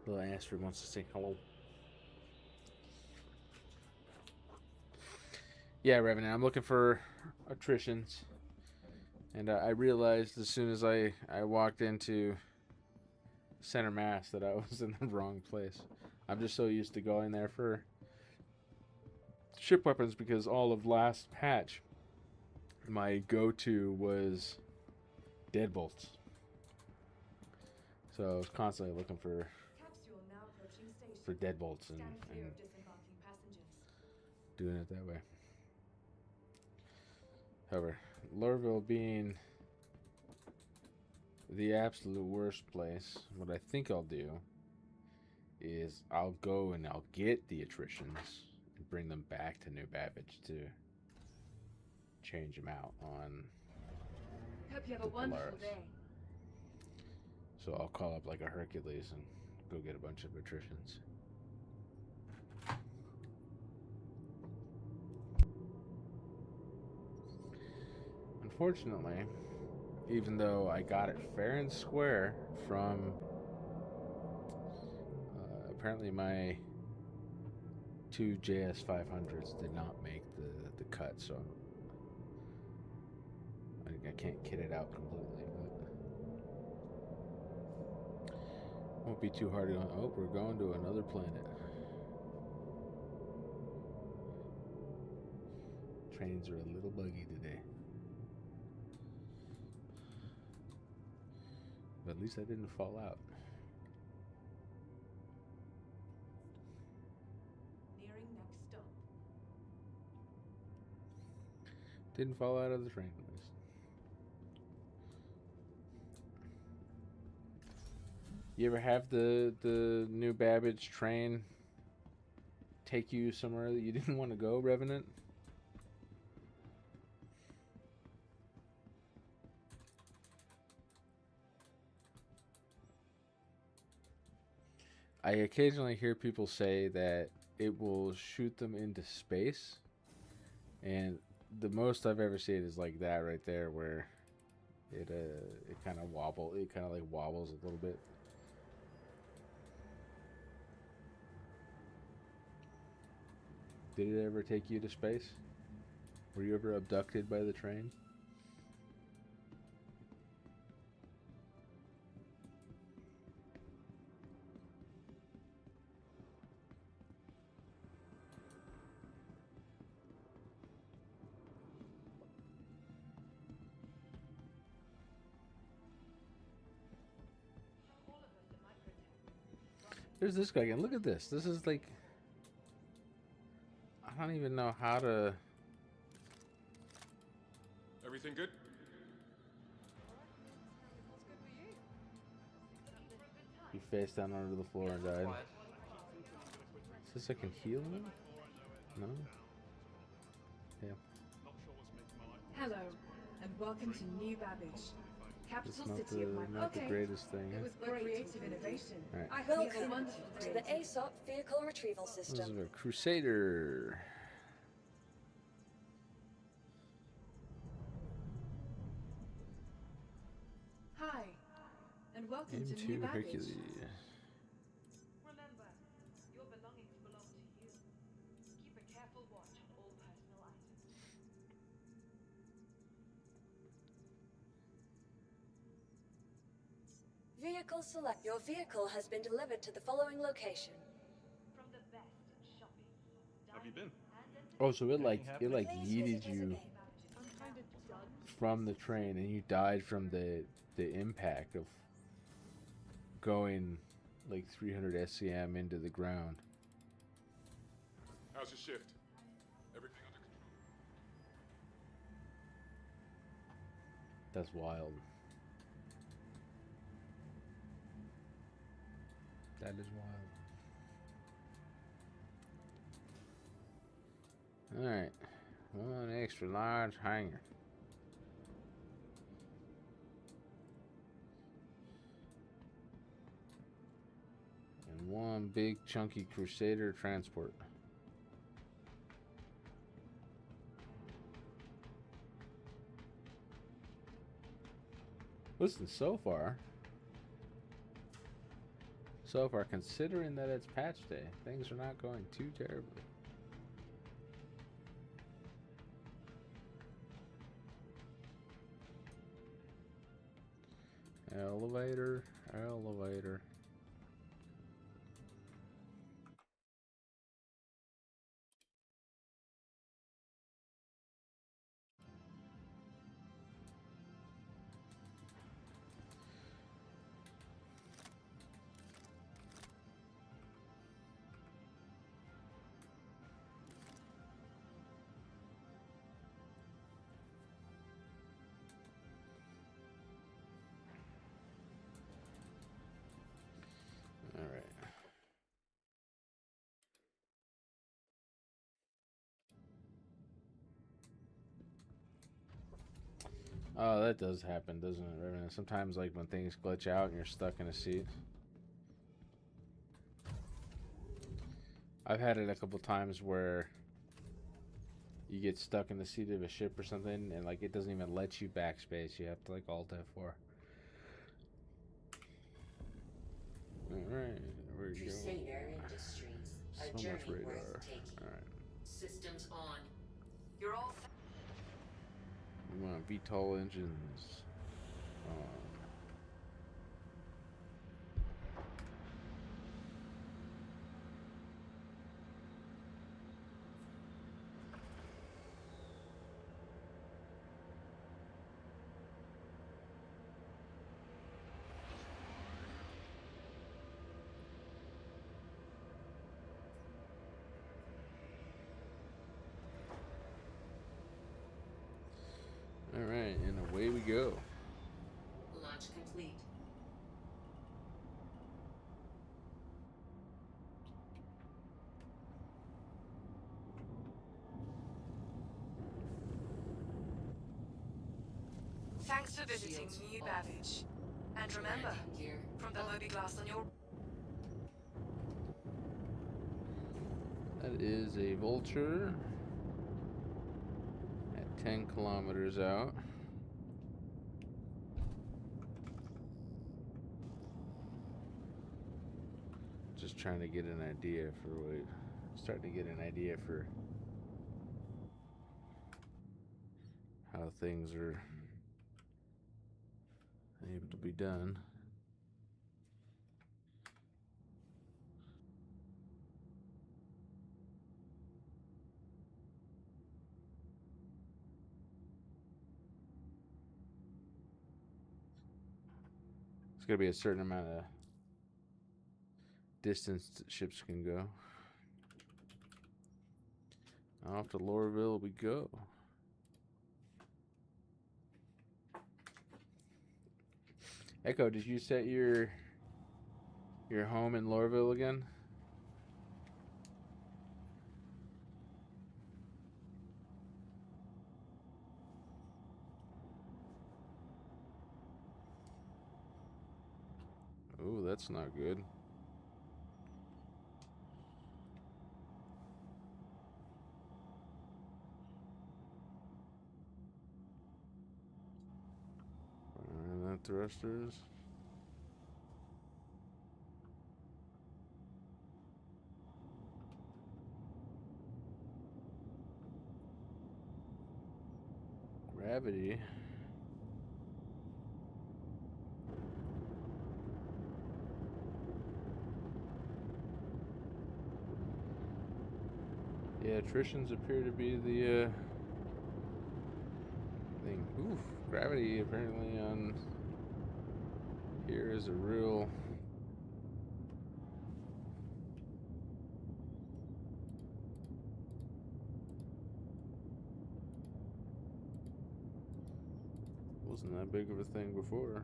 Little Astrid wants to say hello. Yeah, Revenant, I'm looking for attritions. And I realized as soon as I walked into Center Mass that I was in the wrong place. I'm just so used to going there for ship weapons because all of last patch, my go-to was deadbolts. So I was constantly looking for Capsule now approaching station. deadbolts and Stand clear of disembarking passengers. doing it that way. However, Lorville being the absolute worst place, what I think I'll do is I'll go and I'll get the attritions and bring them back to New Babbage to change them out on Hope you have the a wonderful Polaris. day. So I'll call up like a Hercules and go get a bunch of attritions. Unfortunately, even though I got it fair and square from apparently my 2 JS500s did not make the cut, so I can't kit it out completely, but won't be too hard to. Oh, we're going to another planet. Trains are a little buggy today. But at least I didn't fall out. Nearing next stop. Didn't fall out of the train at least. You ever have the New Babbage train take you somewhere that you didn't want to go, Revenant? I occasionally hear people say that it will shoot them into space, and the most I've ever seen is like that right there, where it kind of wobbles a little bit. Did it ever take you to space? Were you ever abducted by the train? There's this guy again. Look at this. This is like... I don't even know how to... Everything good? He face down onto the floor and died. Is this I can heal him? No? Yeah. Hello, and welcome to New Babbage, It's capital not city of my the greatest thing. It was creative innovation. Alright. I hope you have a Welcome wonderful to day. the ASOP vehicle retrieval This system. is a Crusader. Hi, and welcome to New M2 Babbage. Hercules. Remember, your belongings belong to you. Keep a careful watch on all personal items. Vehicle select. Your vehicle has been delivered to the following location. From the best in shopping, Have you been? Oh, so it like Please yeeted visit us you again. from the train, and you died from the impact of going like 300 SCM into the ground. How's your shift? Everything under control? That's wild. That is wild. Alright. One extra large hangar. And one big chunky Crusader transport. Listen, so far So far, considering that it's patch day, things are not going too terribly. Elevator, elevator. All right. Oh, that does happen, doesn't it, Revenant? Sometimes, like, when things glitch out and you're stuck in a seat. I've had it a couple times where you get stuck in the seat of a ship or something, and, like, it doesn't even let you backspace. You have to, like, Alt F4. Alright, there we go. Crusader Industries. A So much journey radar. worth taking. Alright. Systems on. You're all We want VTOL engines. Alright, and away we go. Launch complete. thanks for visiting Shields New off. Babbage. And remember, Landing gear. from the Moby glass on your That is a Vulture at 10 kilometers out. Just trying to get an idea for what, starting to get an idea for how things are able to be done. It's gonna be a certain amount of distance that ships can go. Off to Lorville we go. Echo, did you set your home in Lorville again? Oh, that's not good. And that thrusters. Gravity. Yeah, attritions appear to be the thing. Oof, gravity apparently on here is a real wasn't that big of a thing before.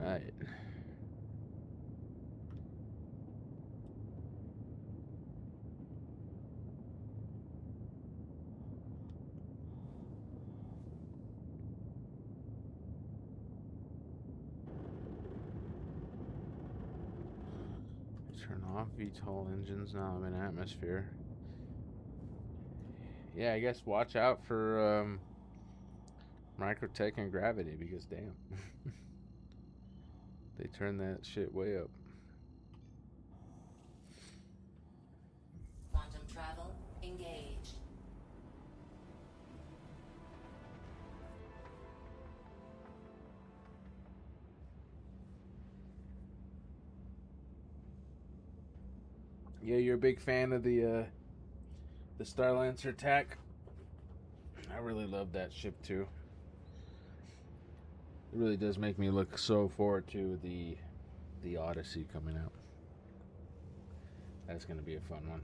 All right. Turn off VTOL engines. Now I'm in atmosphere. yeah, I guess watch out for Microtech and Gravity because damn, they turn that shit way up. Quantum travel engaged. Yeah, you're a big fan of the Starlancer attack. I really love that ship too. It really does make me look so forward to the Odyssey coming out. That's gonna be a fun one.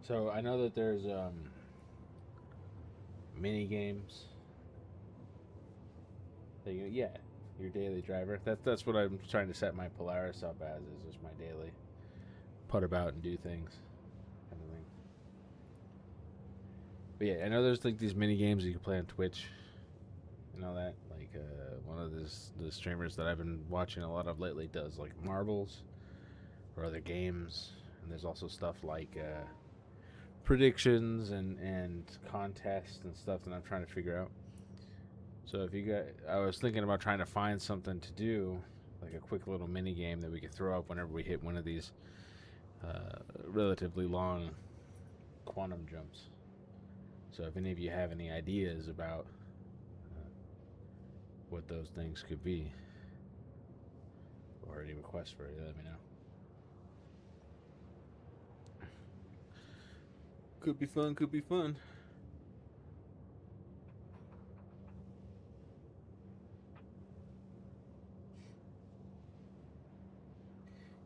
So I know that there's mini games. That yeah, your daily driver. That's what I'm trying to set my Polaris up as. Is just my daily put about and do things kind of thing. But yeah, I know there's like these mini games you can play on Twitch and all that. Like one of the streamers that I've been watching a lot of lately does like marbles or other games, and there's also stuff like predictions and contests and stuff that I'm trying to figure out. So if you got, I was thinking about trying to find something to do, like a quick little mini game that we could throw up whenever we hit one of these relatively long quantum jumps. So if any of you have any ideas about what those things could be, or any requests for it, let me know. Could be fun, could be fun.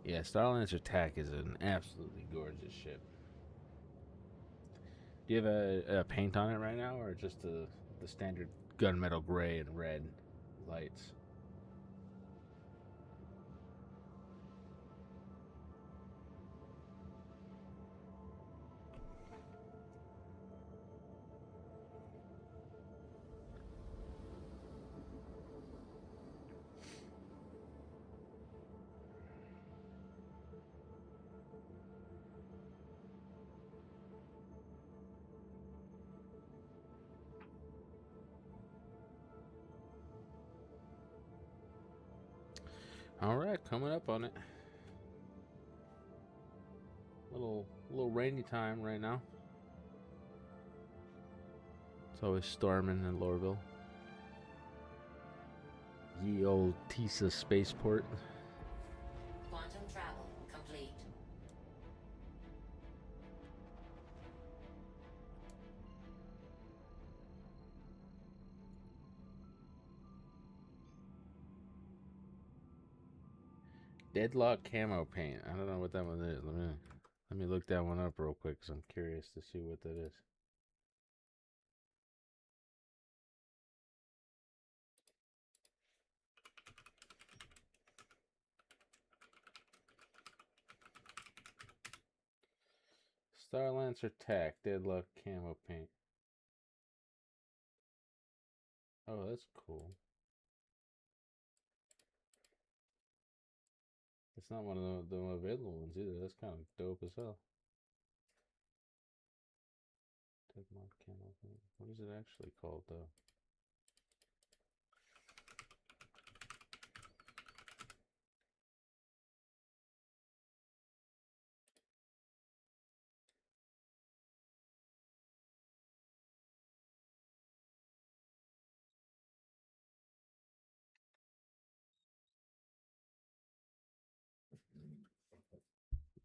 Yeah, Starlancer Attack is an absolutely gorgeous ship. Do you have a paint on it right now, or just the standard gunmetal gray and red lights? All right, coming up on it. Little rainy time right now. It's always storming in Lorville. Ye old Tisa spaceport. Quantum travel complete. Deadlock camo paint. I don't know what that one is. Let me look that one up real quick because I'm curious to see what that is. Starlancer Tac Deadlock camo paint. Oh, that's cool. It's not one of the available ones either. That's kind of dope as hell. Deadlock camo paint. What is it actually called though?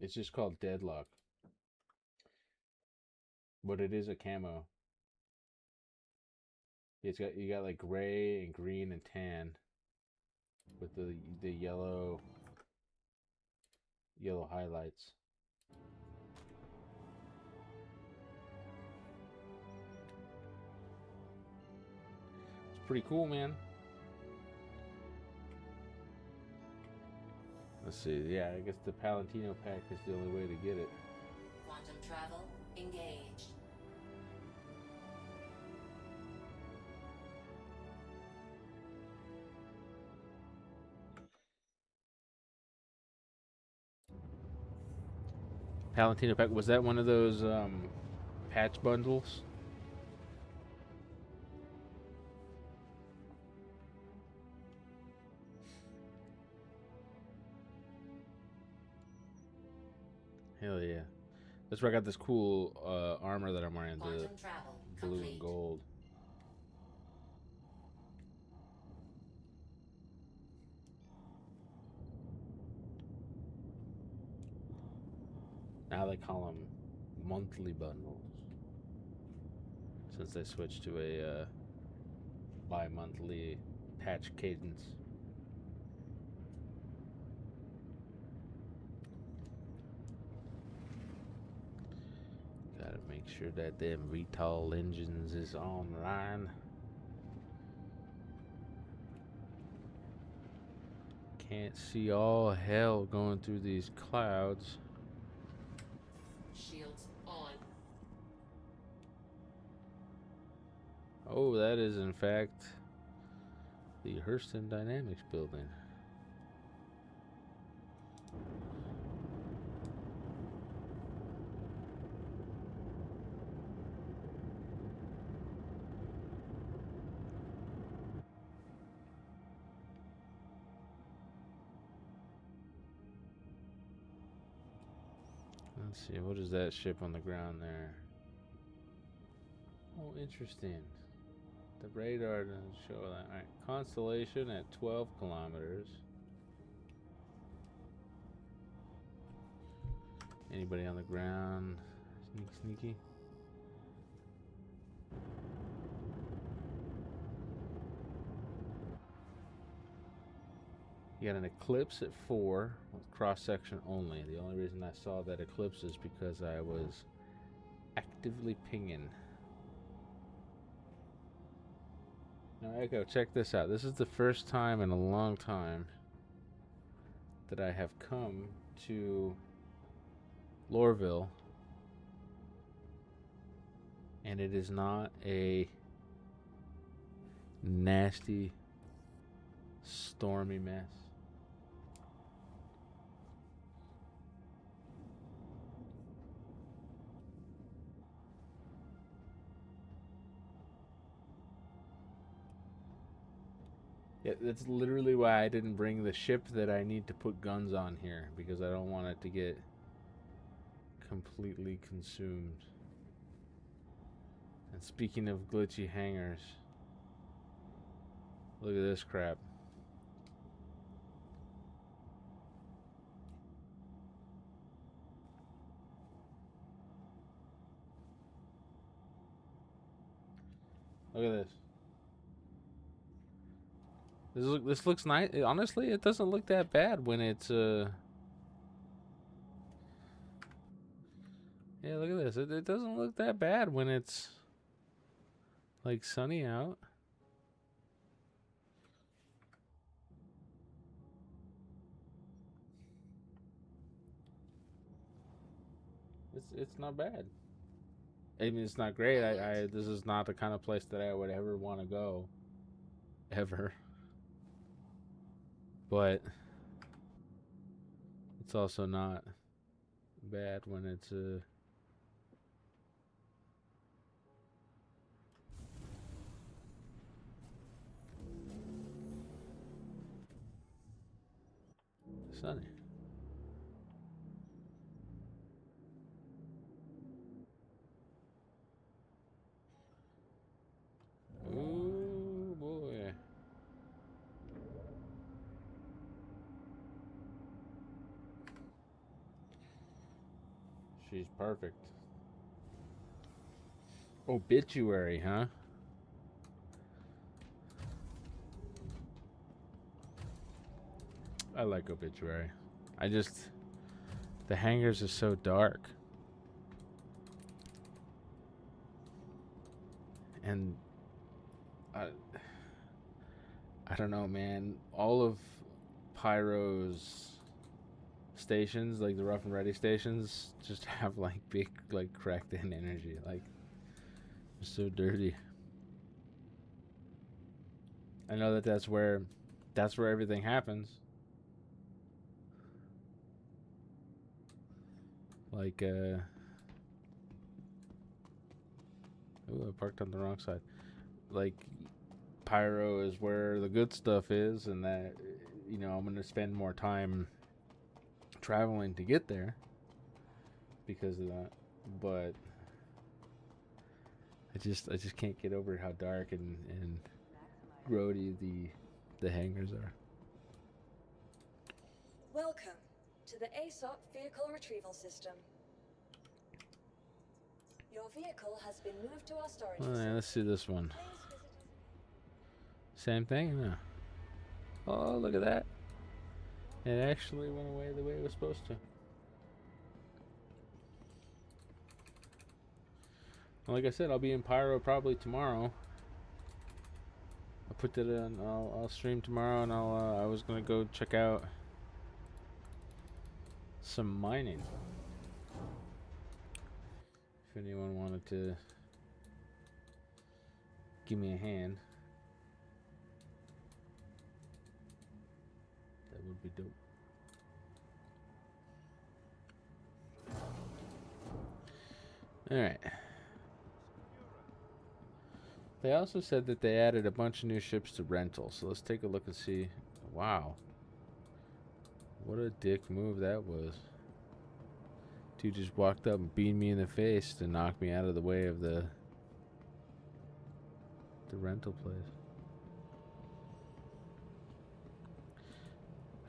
It's just called Deadlock. But it is a camo. You got like gray and green and tan with the yellow highlights. It's pretty cool, man. Let's see. Yeah, I guess the Palantino pack is the only way to get it. Quantum travel engaged. Palantino pack, was that one of those patch bundles? Hell yeah. That's where I got this cool armor that I'm wearing, the Quantum travel blue complete. and gold. Now they call them monthly bundles, since they switched to a bi-monthly patch cadence. Gotta make sure that them VTOL engines is online. Can't see all hell going through these clouds. Shields on. Oh, that is in fact the Hurston Dynamics building. Let's see, what is that ship on the ground there? Oh, interesting. The radar doesn't show that. Alright, Constellation at 12 kilometers. Anybody on the ground? Sneaky. You got an eclipse at 4 with cross section only. The only reason I saw that eclipse is because I was actively pinging. Now, Echo, check this out. This is the first time in a long time that I have come to Lorville, and it is not a nasty, stormy mess. Yeah, that's literally why I didn't bring the ship that I need to put guns on here, because I don't want it to get completely consumed. And speaking of glitchy hangars, look at this crap. Look at this. This looks nice. Honestly, it doesn't look that bad when it's yeah, look at this. It doesn't look that bad when it's like sunny out. It's not bad. I mean, it's not great. This is not the kind of place that I would ever want to go. Ever. But it's also not bad when it's sunny. Ooh boy. She's perfect. Obituary, huh? I like Obituary. The hangars are so dark. And I don't know, man. All of Pyro's stations, like the rough and ready stations, just have like big, like cracked in energy. Like, it's so dirty. I know that that's where everything happens. Like, ooh, I parked on the wrong side. Like, Pyro is where the good stuff is, and that, you know, I'm gonna spend more time traveling to get there because of that. But I just can't get over how dark and grody the hangars are. Welcome to the ASOP Vehicle Retrieval System. Your vehicle has been moved to our storage facility. Let's see this one. Please visit us. Same thing? No. Oh, look at that. It actually went away the way it was supposed to. Well, like I said, I'll be in Pyro probably tomorrow. I'll put that in. I'll stream tomorrow, and I was gonna go check out some mining. If anyone wanted to give me a hand, that would be dope. Alright. They also said that they added a bunch of new ships to rental, so let's take a look and see. Wow. What a dick move that was. Dude just walked up and beamed me in the face to knock me out of the way of the rental place.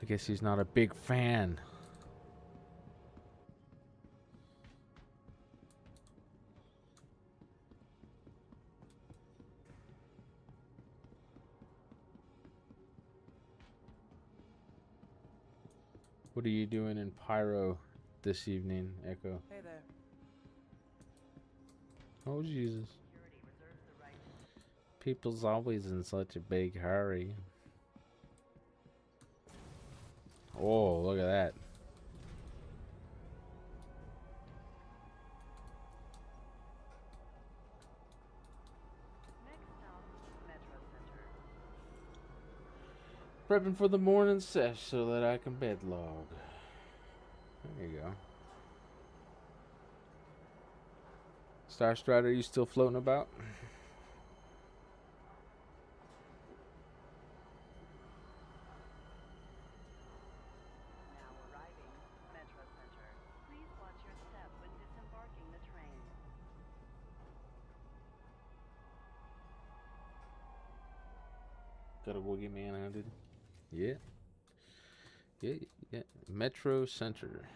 I guess he's not a big fan. What are you doing in Pyro this evening, Echo? Hey there. Oh, Jesus. People's always in such a big hurry. Oh, look at that. Prepping for the morning sesh so that I can bed log. There you go. Star Strider, you still floating about? Gotta go get manhunted. Yeah. Yeah. Metro Center.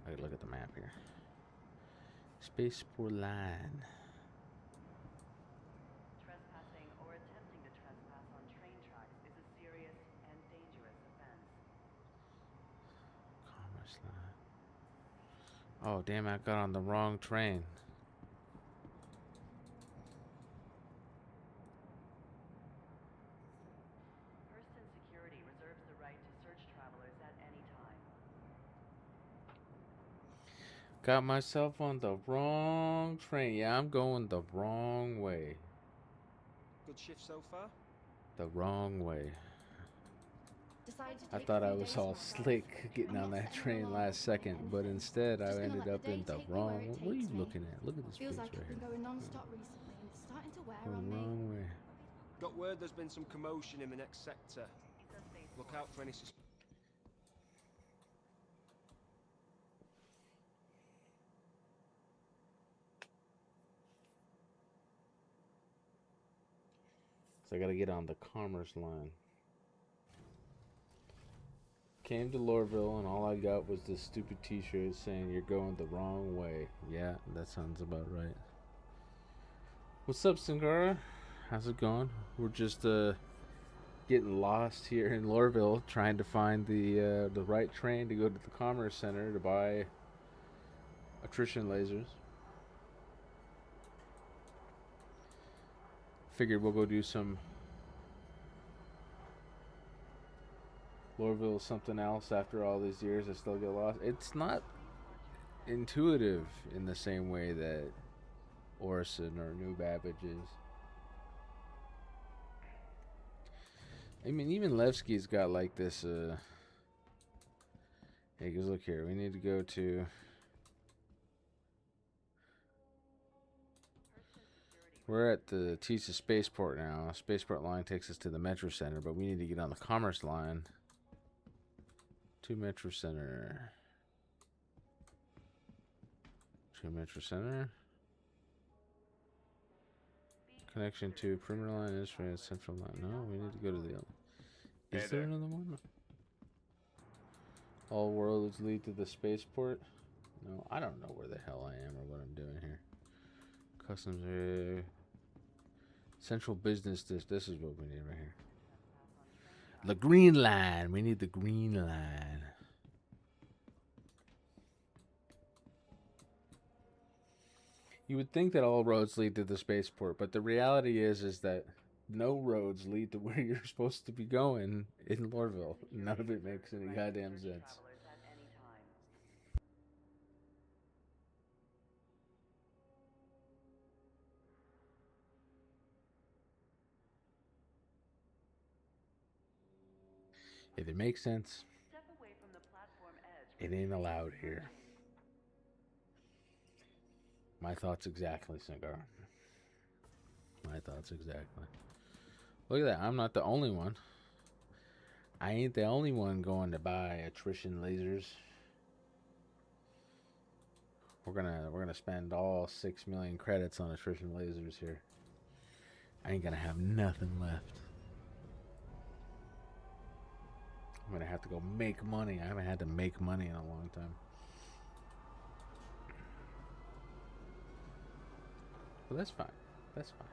I gotta look at the map here. Spaceport line. Trespassing or attempting to trespass on train tracks is a serious and dangerous offense. Commerce line. Oh, damn, I got on the wrong train. First Security reserves the right to search travelers at any time. Got myself on the wrong train. Yeah, I'm going the wrong way. Good shift so far? The wrong way. I thought I was all slick getting on that train last second, but instead I ended up in the wrong. What are you looking at? Look at this place right here. Going non-stop recently, and it's starting to wear The on me. wrong way. Got word there's been some commotion in the next sector. Look out for any So I gotta get on the Commerce line. Came to Lorville and all I got was this stupid t-shirt saying you're going the wrong way. Yeah, that sounds about right. What's up, Singara? How's it going? We're just getting lost here in Lorville trying to find the right train to go to the Commerce Center to buy attrition lasers. Figured we'll go do some Lorville is something else after all these years. I still get lost. It's not intuitive in the same way that Orison or New Babbage is. I mean, even Levski's got like this. Hey, because look here, we need to go to. We're at the Tisa Spaceport now. Spaceport line takes us to the Metro Center, but we need to get on the Commerce line to Metro Center. To Metro Center. Connection to Perimeter Line, Industry, Central Line. No, we need to go to the other. Is there another one? All roads lead to the spaceport. No, I don't know where the hell I am or what I'm doing here. Customs area. Central business. This is what we need right here. The green line. We need the green line. You would think that all roads lead to the spaceport, but the reality is that no roads lead to where you're supposed to be going in Lorville. None of it makes any goddamn sense. If it makes sense, it ain't allowed here. My thoughts exactly, Cigar. My thoughts exactly. Look at that. I'm not the only one. I ain't the only one going to buy attrition lasers. We're gonna spend all 6 million credits on attrition lasers here. I ain't gonna have nothing left. I'm gonna have to go make money. I haven't had to make money in a long time. But that's fine. That's fine.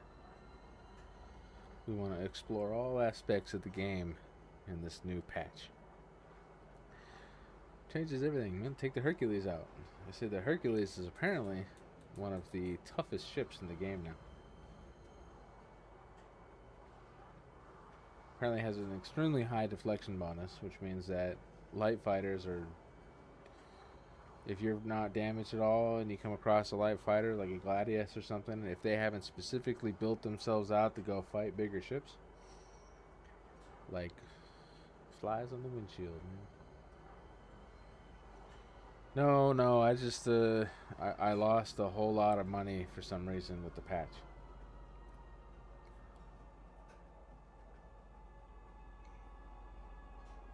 We want to explore all aspects of the game in this new patch. Changes everything, man. Take the Hercules out. I said the Hercules is apparently one of the toughest ships in the game now. Apparently has an extremely high deflection bonus, which means that light fighters are... If you're not damaged at all and you come across a light fighter like a Gladius or something, if they haven't specifically built themselves out to go fight bigger ships, like flies on the windshield. No, I just I lost a whole lot of money for some reason with the patch.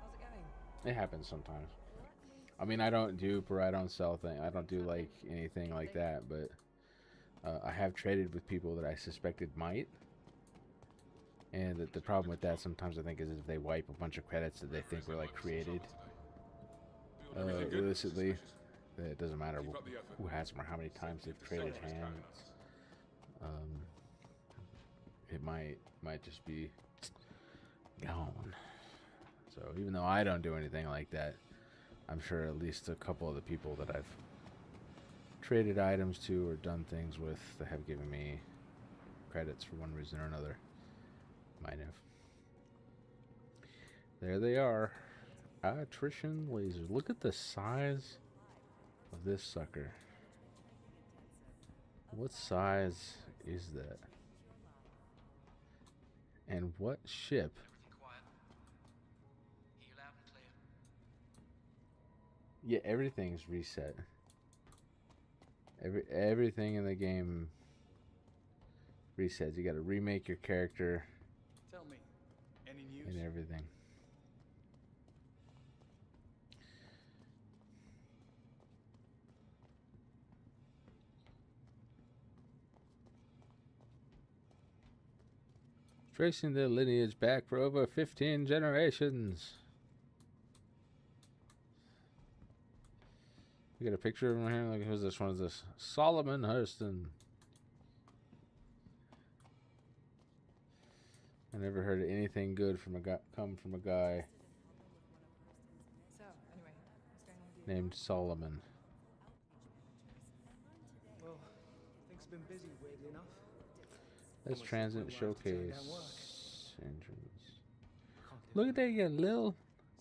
How's it going? It happens sometimes. I mean, I don't dupe or I don't sell things. I don't do like anything like that, but I have traded with people that I suspected might. And the problem with that sometimes I think is if they wipe a bunch of credits that they think were like created illicitly, that it doesn't matter who has them or how many times they've traded hands. It might just be gone. So even though I don't do anything like that, I'm sure at least a couple of the people that I've traded items to or done things with that have given me credits for one reason or another might have. There they are. Attrition lasers. Look at the size of this sucker. What size is that? And what ship? Yeah, everything's reset. Everything in the game resets. You got to remake your character. Tell me, any news? And everything. Tracing the lineage back for over 15 generations. We got a picture of him here. Look, who's this one? Is this Solomon Hurston? I never heard anything good from a guy come from a guy named Solomon. Well, things been busy, weirdly enough. That's Transit Showcase entrance. Look at that, you got Lil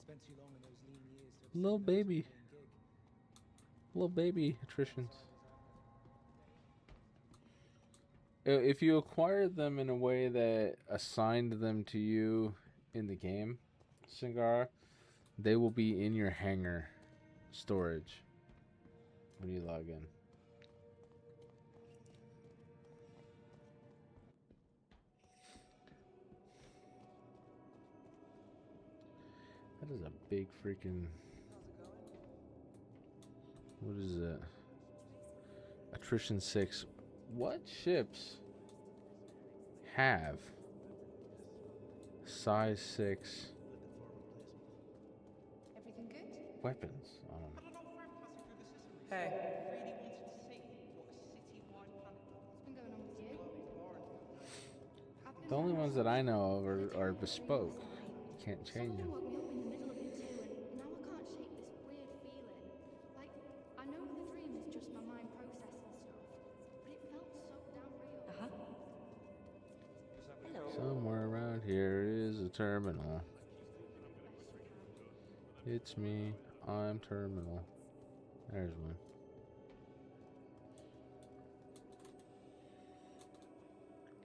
Spent too long in those lean years to have Little said no to a baby. paying gig. Little baby attritions. If you acquired them in a way that assigned them to you in the game, Singara, they will be in your hangar storage when you log in. That is a big freaking... What is it? Attrition 6. What ships have size 6 Everything good? weapons on them? Hey. What's been going on with you? The only ones that I know of are bespoke. You can't change them. Something woke me up in the middle of it too, and now I can't shake this weird feeling. Like, I know the dream is just my mind processing stuff, but it felt so damn real. Hello. Somewhere around here is a terminal. It's me. I'm terminal. There's one.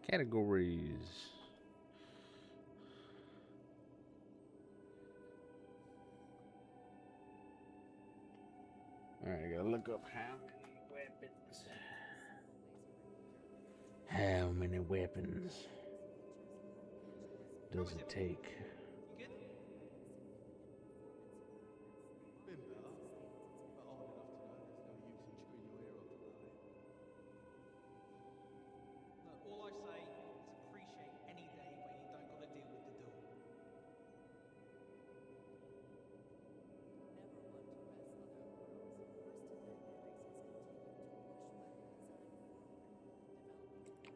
Categories. Alright, I gotta look up how many weapons. How many weapons does it take? Been better, but old enough to know there's no use in chewing your ear off about it. Look, all I say is appreciate any day where you don't got to deal with the door.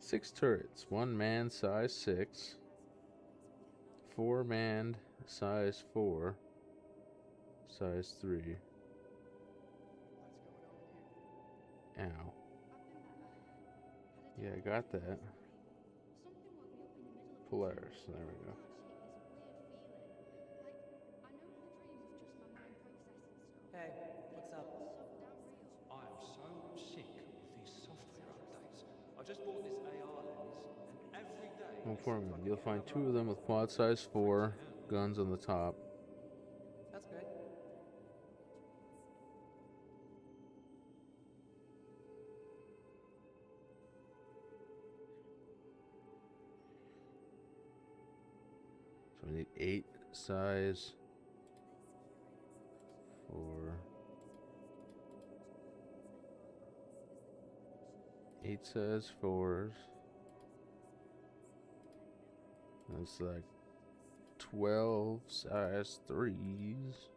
Six turrets, one man size 6, 4 manned size 4, size 3. Ow. Yeah, I got that. Polaris, there we go. Hey, what's up? I am so sick of these software updates. I just bought this AR lens, and every day... One for me. You'll find 2 of them with quad size 4 guns on the top. That's great. So we need 8 size 4. 8 size 4s. That's like 12 size 3s.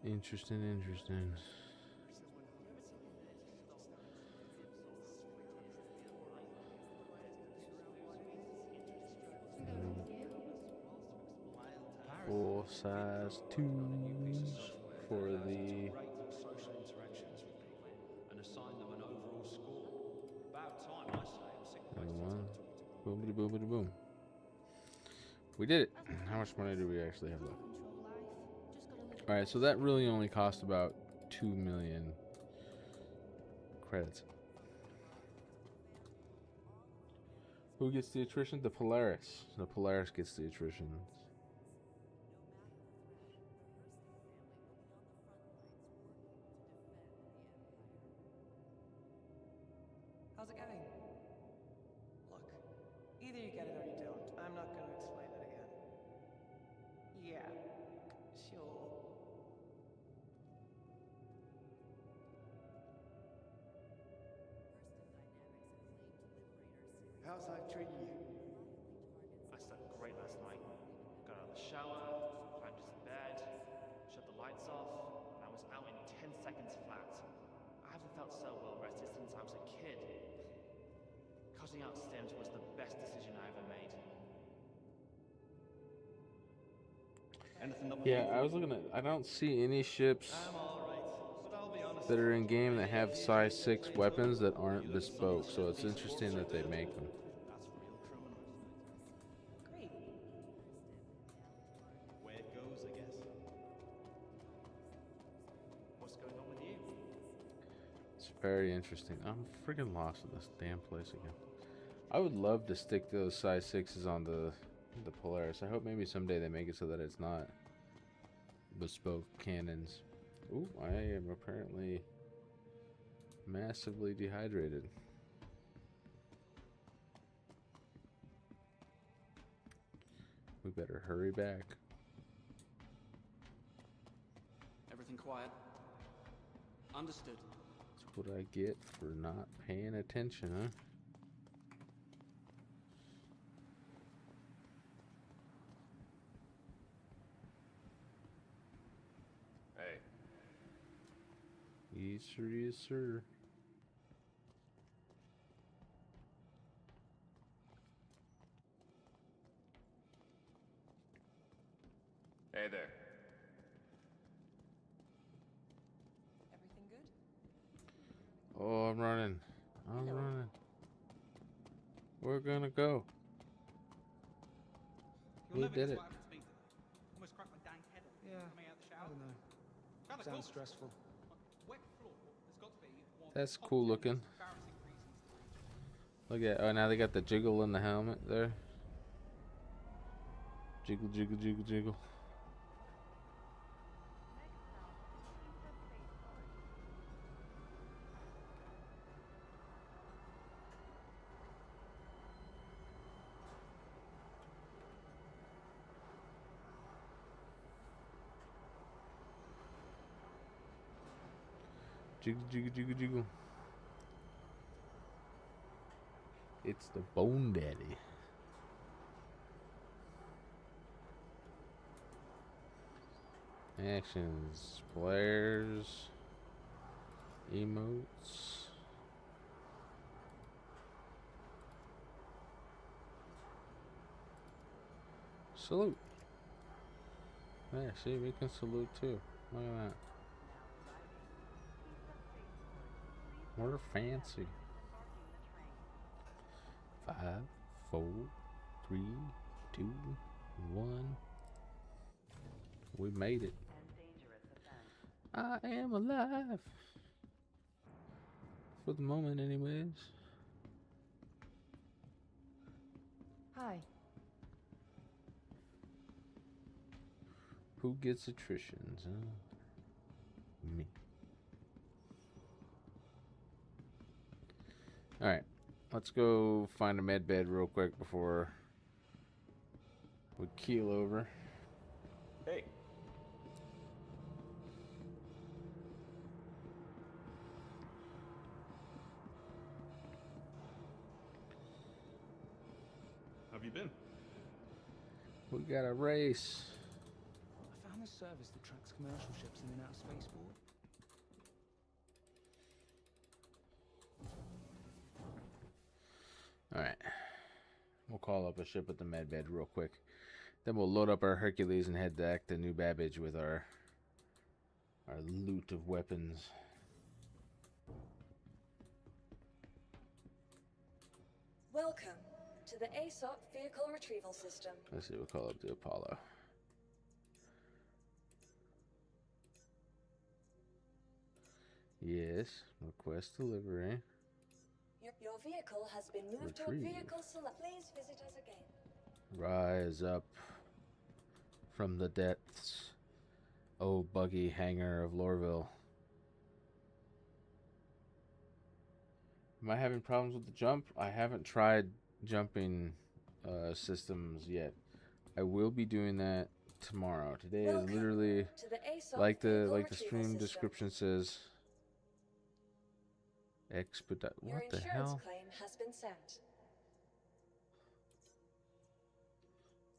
Interesting, interesting. Full size 2s for the social interactions with people and assign them an overall score. About time, I say. I'm sick of wasting time talking to people. boomity boomity boom. We did it. How much money do we actually have left? Alright, so that really only cost about 2 million credits. Who gets the attrition? The Polaris. The Polaris gets the attrition. How's it going? Look, either you get it or you don't. I'm not going to explain it again. Yeah, sure. How's life treating you? I slept great last night. Got out of the shower, climbed into bed, shut the lights off, and I was out in 10 seconds flat. I haven't felt so well rested since I was a kid. Cutting out Sims was the best decision I ever made. Anything up Yeah, I was looking at. I don't see any ships I'm alright, but I'll be honest. that are in game that have Aviation size is a 6 great weapons hobby. that aren't You look at some of bespoke. these So shit it's these interesting dwarves that are they building. make them. That's real criminal. Great. Way it goes, I guess. What's going on with you? It's very interesting. I'm freaking lost in this damn place again. I would love to stick those size 6s on the Polaris. I hope maybe someday they make it so that it's not bespoke cannons. Ooh, I am apparently massively dehydrated. We better hurry back. Everything quiet. Understood. That's what I get for not paying attention, huh? Hey. Yes, sir, yes, sir. Hey there. Everything good? Oh, I'm running. I'm running. We're gonna go. You'll We never did guess it. what happened to me today. Almost cracked my dang head off. Yeah, Coming out of the I shower. don't know. Found a Sounds corpse. stressful. Wet floor. There's got to be one of That's the top cool 10 looking. most embarrassing reasons. Look at, oh, now they got the jiggle in the helmet there. Jiggle, jiggle, jiggle, jiggle. Jiggle, jiggle, jiggle, jiggle. It's the Bone Daddy. Actions, flares, emotes. Salute. Yeah, see, we can salute too. Look at that. We're fancy. 5, 4, 3, 2, 1. We made it. I am alive. For the moment, anyways. Hi. Who gets attritions, huh? Me. Alright. Let's go find a med bed real quick before we keel over. Hey. How have you been? We got a race. I found a service that tracks commercial ships in and out of spaceport. Alright. We'll call up a ship at the med bed real quick. Then we'll load up our Hercules and head back to New Babbage with our loot of weapons. Welcome to the ASOP Vehicle Retrieval System. Let's see, we'll call up the Apollo. Yes, request delivery. Your vehicle has been moved to a Retrieve. vehicle select. Please visit us again. Rise up from the depths, oh buggy hanger of Lorville. Am I having problems with the jump? I haven't tried jumping systems yet. I will be doing that tomorrow. Today is literally to the ASOP like the Vehicle stream Retrieval System. description says. Expedite. Your What the insurance hell? claim has been sent.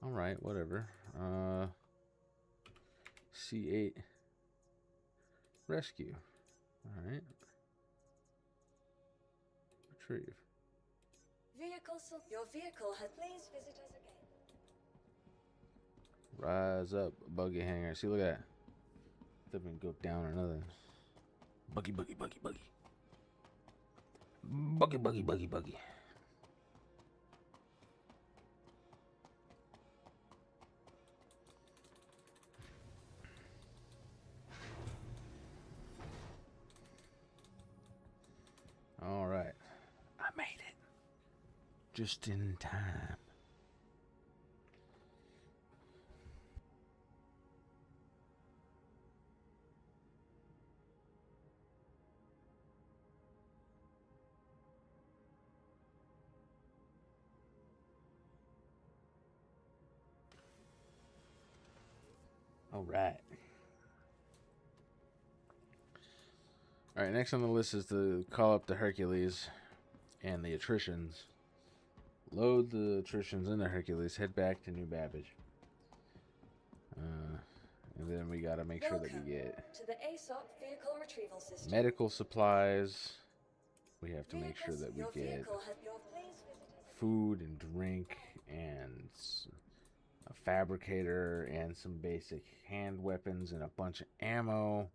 All right, whatever. C8 rescue. All right. Retrieve. Your vehicle has. Please visit us again. Rise up, buggy hanger. See, look at that. Doesn't go down or nothing. Buggy, buggy, buggy, buggy. Buggy, buggy, buggy, buggy. All right. I made it. Just in time. All right. All right, next on the list is to call up the Hercules and the attritions. Load the attritions in the Hercules, head back to New Babbage. And then we gotta make sure that we get to the ASOP vehicle retrieval system. medical supplies. We have to make sure that we Your get vehicle has your please visitors. food and drink and a fabricator and some basic hand weapons and a bunch of ammo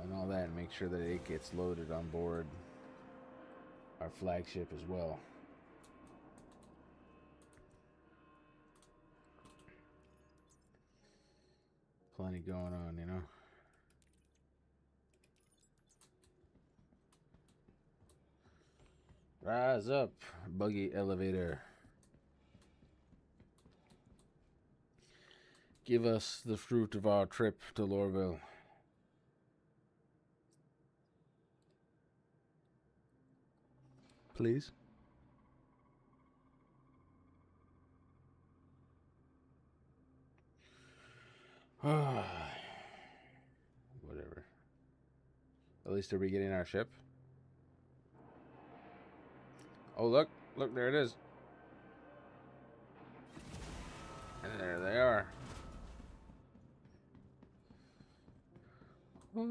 and all that, and make sure that it gets loaded on board our flagship as well. Plenty going on, you know. Rise up, buggy elevator. Give us the fruit of our trip to Lorville. Please. Whatever. At least are we getting our ship? Oh, look. Look, there it is. And there they are. Oh,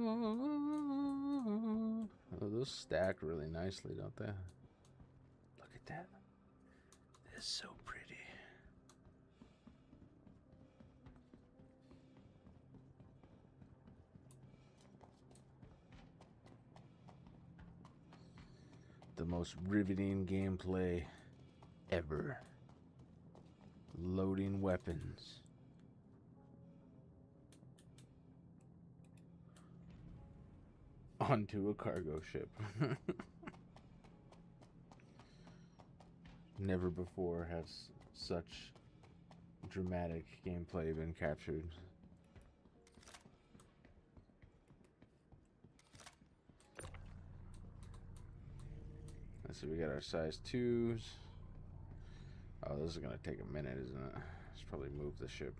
those stack really nicely, don't they? Look at that. That is so pretty. The most riveting gameplay ever. Loading weapons. Onto a cargo ship. Never before has such dramatic gameplay been captured. Let's see, we got our size 2s. Oh, this is gonna take a minute, isn't it? Let's probably move the ship.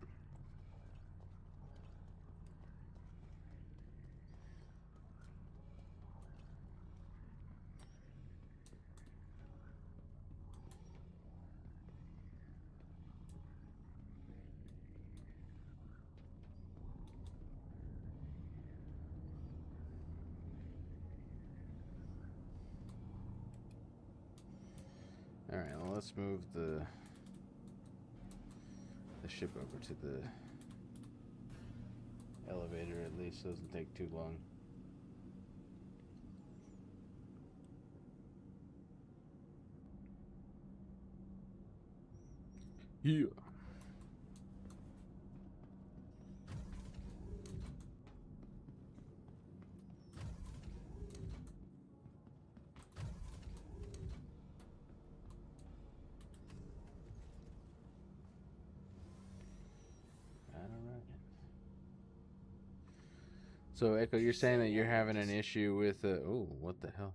Alright, well, let's move the ship over to the elevator at least, so it doesn't take too long. Yeah. So, Echo, you're saying that you're having an issue with oh, what the hell?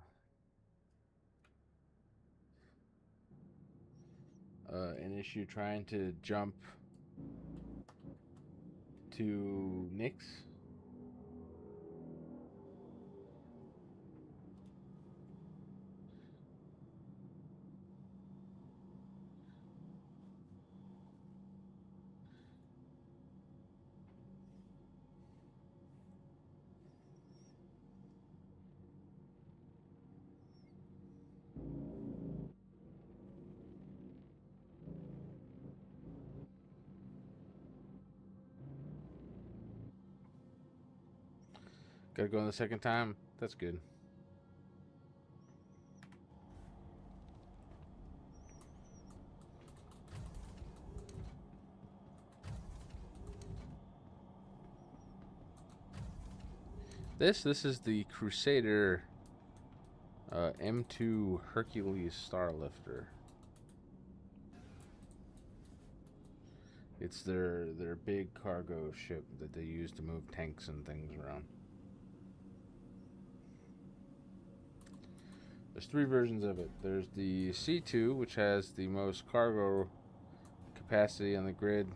An issue trying to jump to Nyx? Gotta go in the second time. That's good. This is the Crusader M2 Hercules Starlifter. It's their big cargo ship that they use to move tanks and things around. There's 3 versions of it. There's the C2, which has the most cargo capacity on the grid,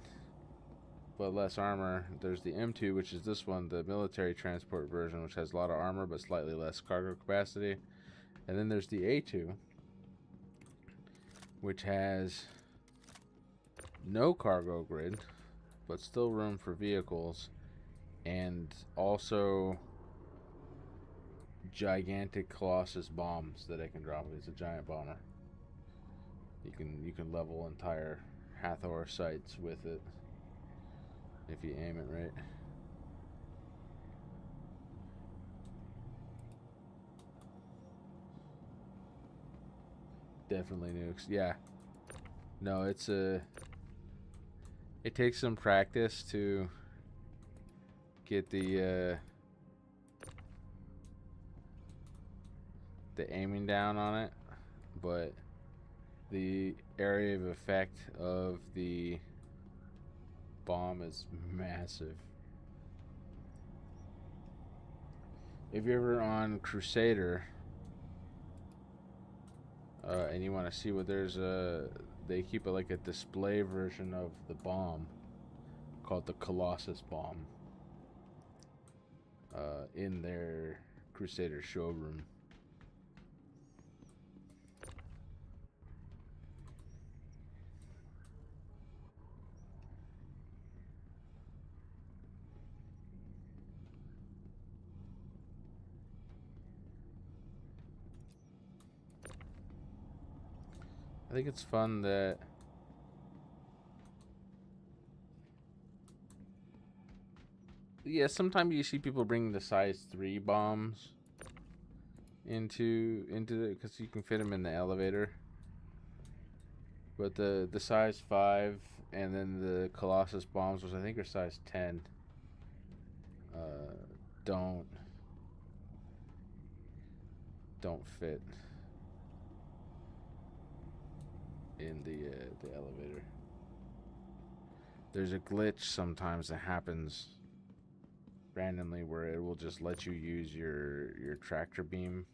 but less armor. There's the M2, which is this one, the military transport version, which has a lot of armor but slightly less cargo capacity. And then there's the A2, which has no cargo grid, but still room for vehicles, and also gigantic Colossus bombs that it can drop. It's a giant bomber. You can level entire Hathor sites with it if you aim it right. Definitely nukes. Yeah. No, it's a. It takes some practice to get the aiming down on it, but the area of effect of the bomb is massive. If you're ever on Crusader and you want to see what they keep it like a display version of the bomb called the Colossus bomb in their Crusader showroom. I think it's fun that sometimes you see people bring the size 3 bombs into the, because you can fit them in the elevator. But the size 5 and then the Colossus bombs, which I think are size 10, don't fit in the elevator. There's a glitch sometimes that happens randomly where it will just let you use your tractor beam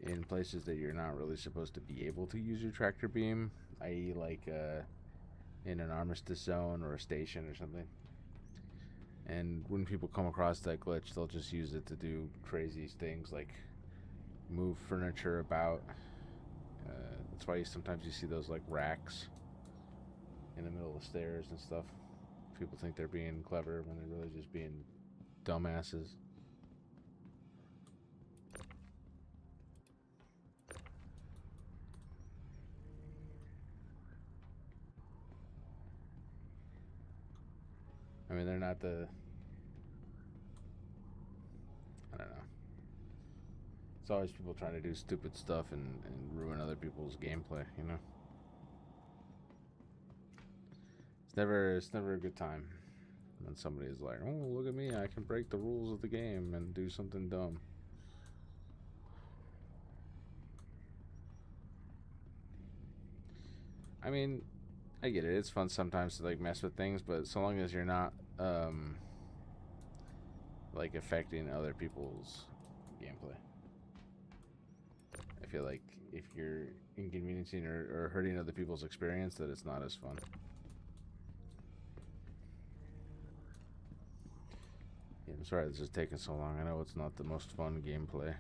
in places that you're not really supposed to be able to use your tractor beam, i.e. like in an armistice zone or a station or something. And when people come across that glitch, they'll just use it to do crazy things like move furniture about. That's why sometimes you see those like racks in the middle of the stairs and stuff. People think they're being clever when they're really just being dumbasses. I mean, they're not the... I don't know. It's always people trying to do stupid stuff and ruin other people's gameplay, you know? It's never a good time when somebody's like, oh, look at me, I can break the rules of the game and do something dumb. I mean, I get it. It's fun sometimes to like mess with things, but so long as you're not like affecting other people's gameplay. I feel like if you're inconveniencing or hurting other people's experience, that it's not as fun. Yeah, I'm sorry this is taking so long. I know it's not the most fun gameplay,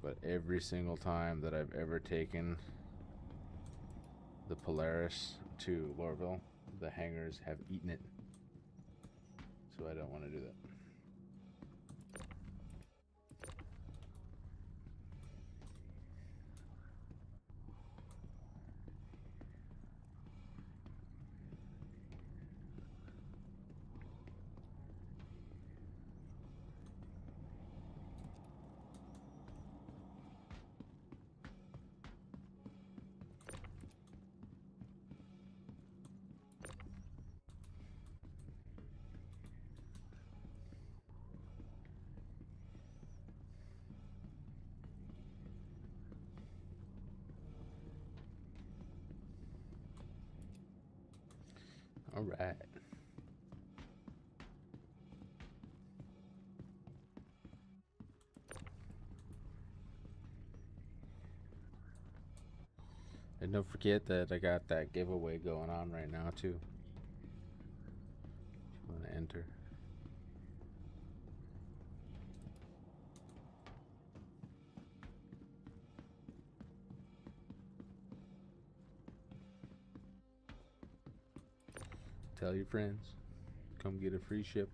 but every single time that I've ever taken the Polaris to Lorville, the hangars have eaten it. So I don't want to do that. All right. And don't forget that I got that giveaway going on right now too. If you want to enter. Tell your friends. Come get a free ship.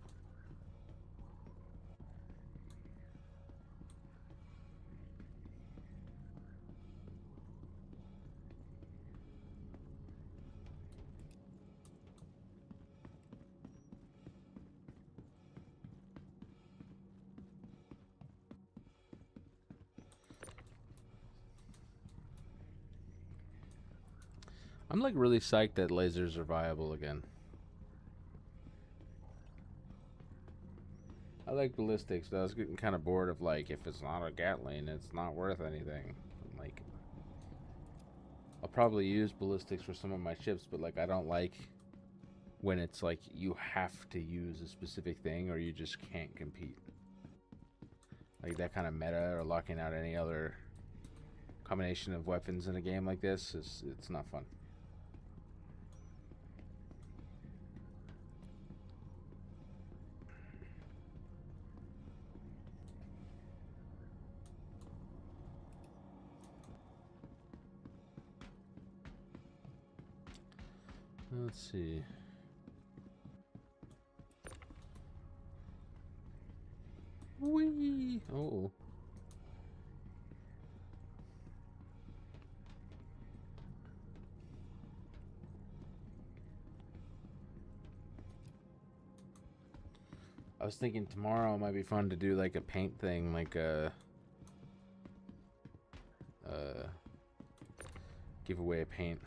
I'm like really psyched that lasers are viable again. I like ballistics, but I was getting kind of bored of like, if it's not a Gatling, it's not worth anything. Like, I'll probably use ballistics for some of my ships, but like I don't like when it's like you have to use a specific thing or you just can't compete. Like that kind of meta or locking out any other combination of weapons in a game like this it's not fun. Let's see. Whee! Oh. I was thinking tomorrow might be fun to do like a paint thing, like a give away a paint.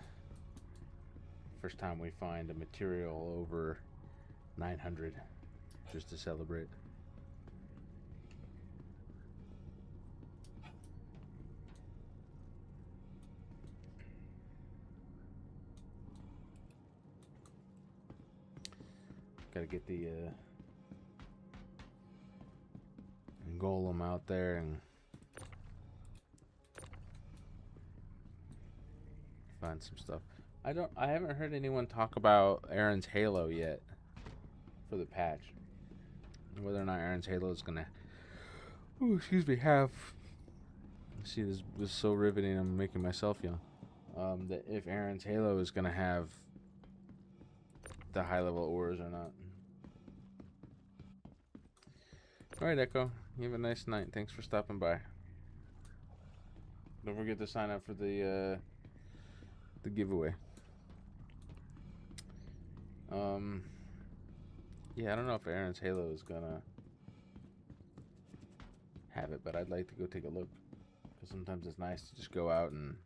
First time we find a material over 900, just to celebrate. Gotta get the golem out there and find some stuff. I haven't heard anyone talk about Aaron's Halo yet for the patch. Whether or not Aaron's Halo is gonna have, see, this was so riveting, I'm making myself young. That if Aaron's Halo is gonna have the high level ores or not. Alright, Echo, you have a nice night. Thanks for stopping by. Don't forget to sign up for the giveaway. Yeah, I don't know if Aaron's Halo is gonna have it, but I'd like to go take a look. Because sometimes it's nice to just go out and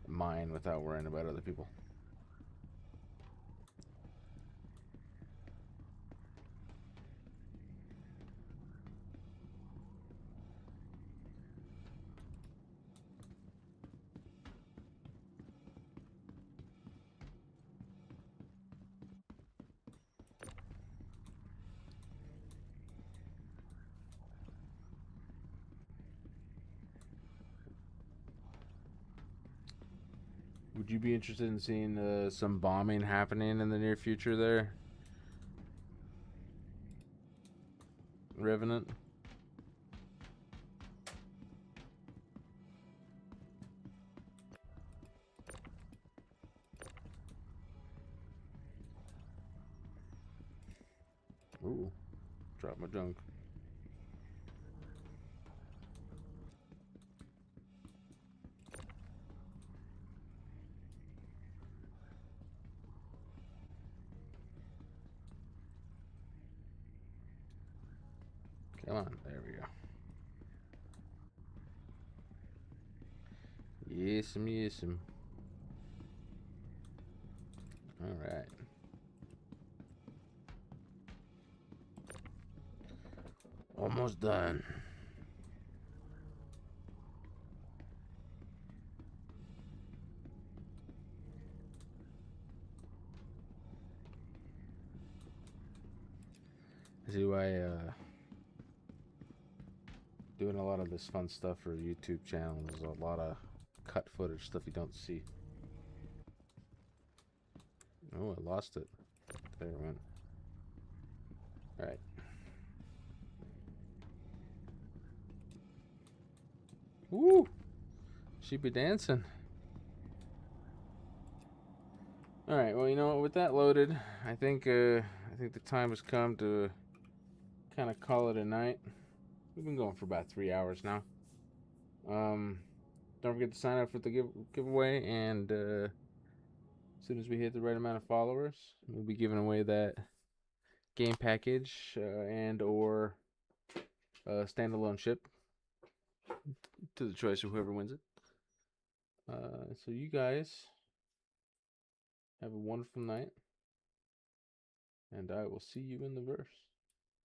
mine without worrying about other people. Would you be interested in seeing some bombing happening in the near future there, Revenant? Ooh, drop my junk. Come on, there we go. Yes'm. Alright. Almost done. This is why doing a lot of this fun stuff for YouTube channels. There's a lot of cut footage stuff you don't see. Oh, I lost it. There it went. Alright. Woo! She be dancing. Alright, well, you know what, with that loaded, I think the time has come to kind of call it a night. We've been going for about 3 hours now. Don't forget to sign up for the giveaway, and as soon as we hit the right amount of followers, we'll be giving away that game package and or standalone ship to the choice of whoever wins it. So you guys have a wonderful night, and I will see you in the verse.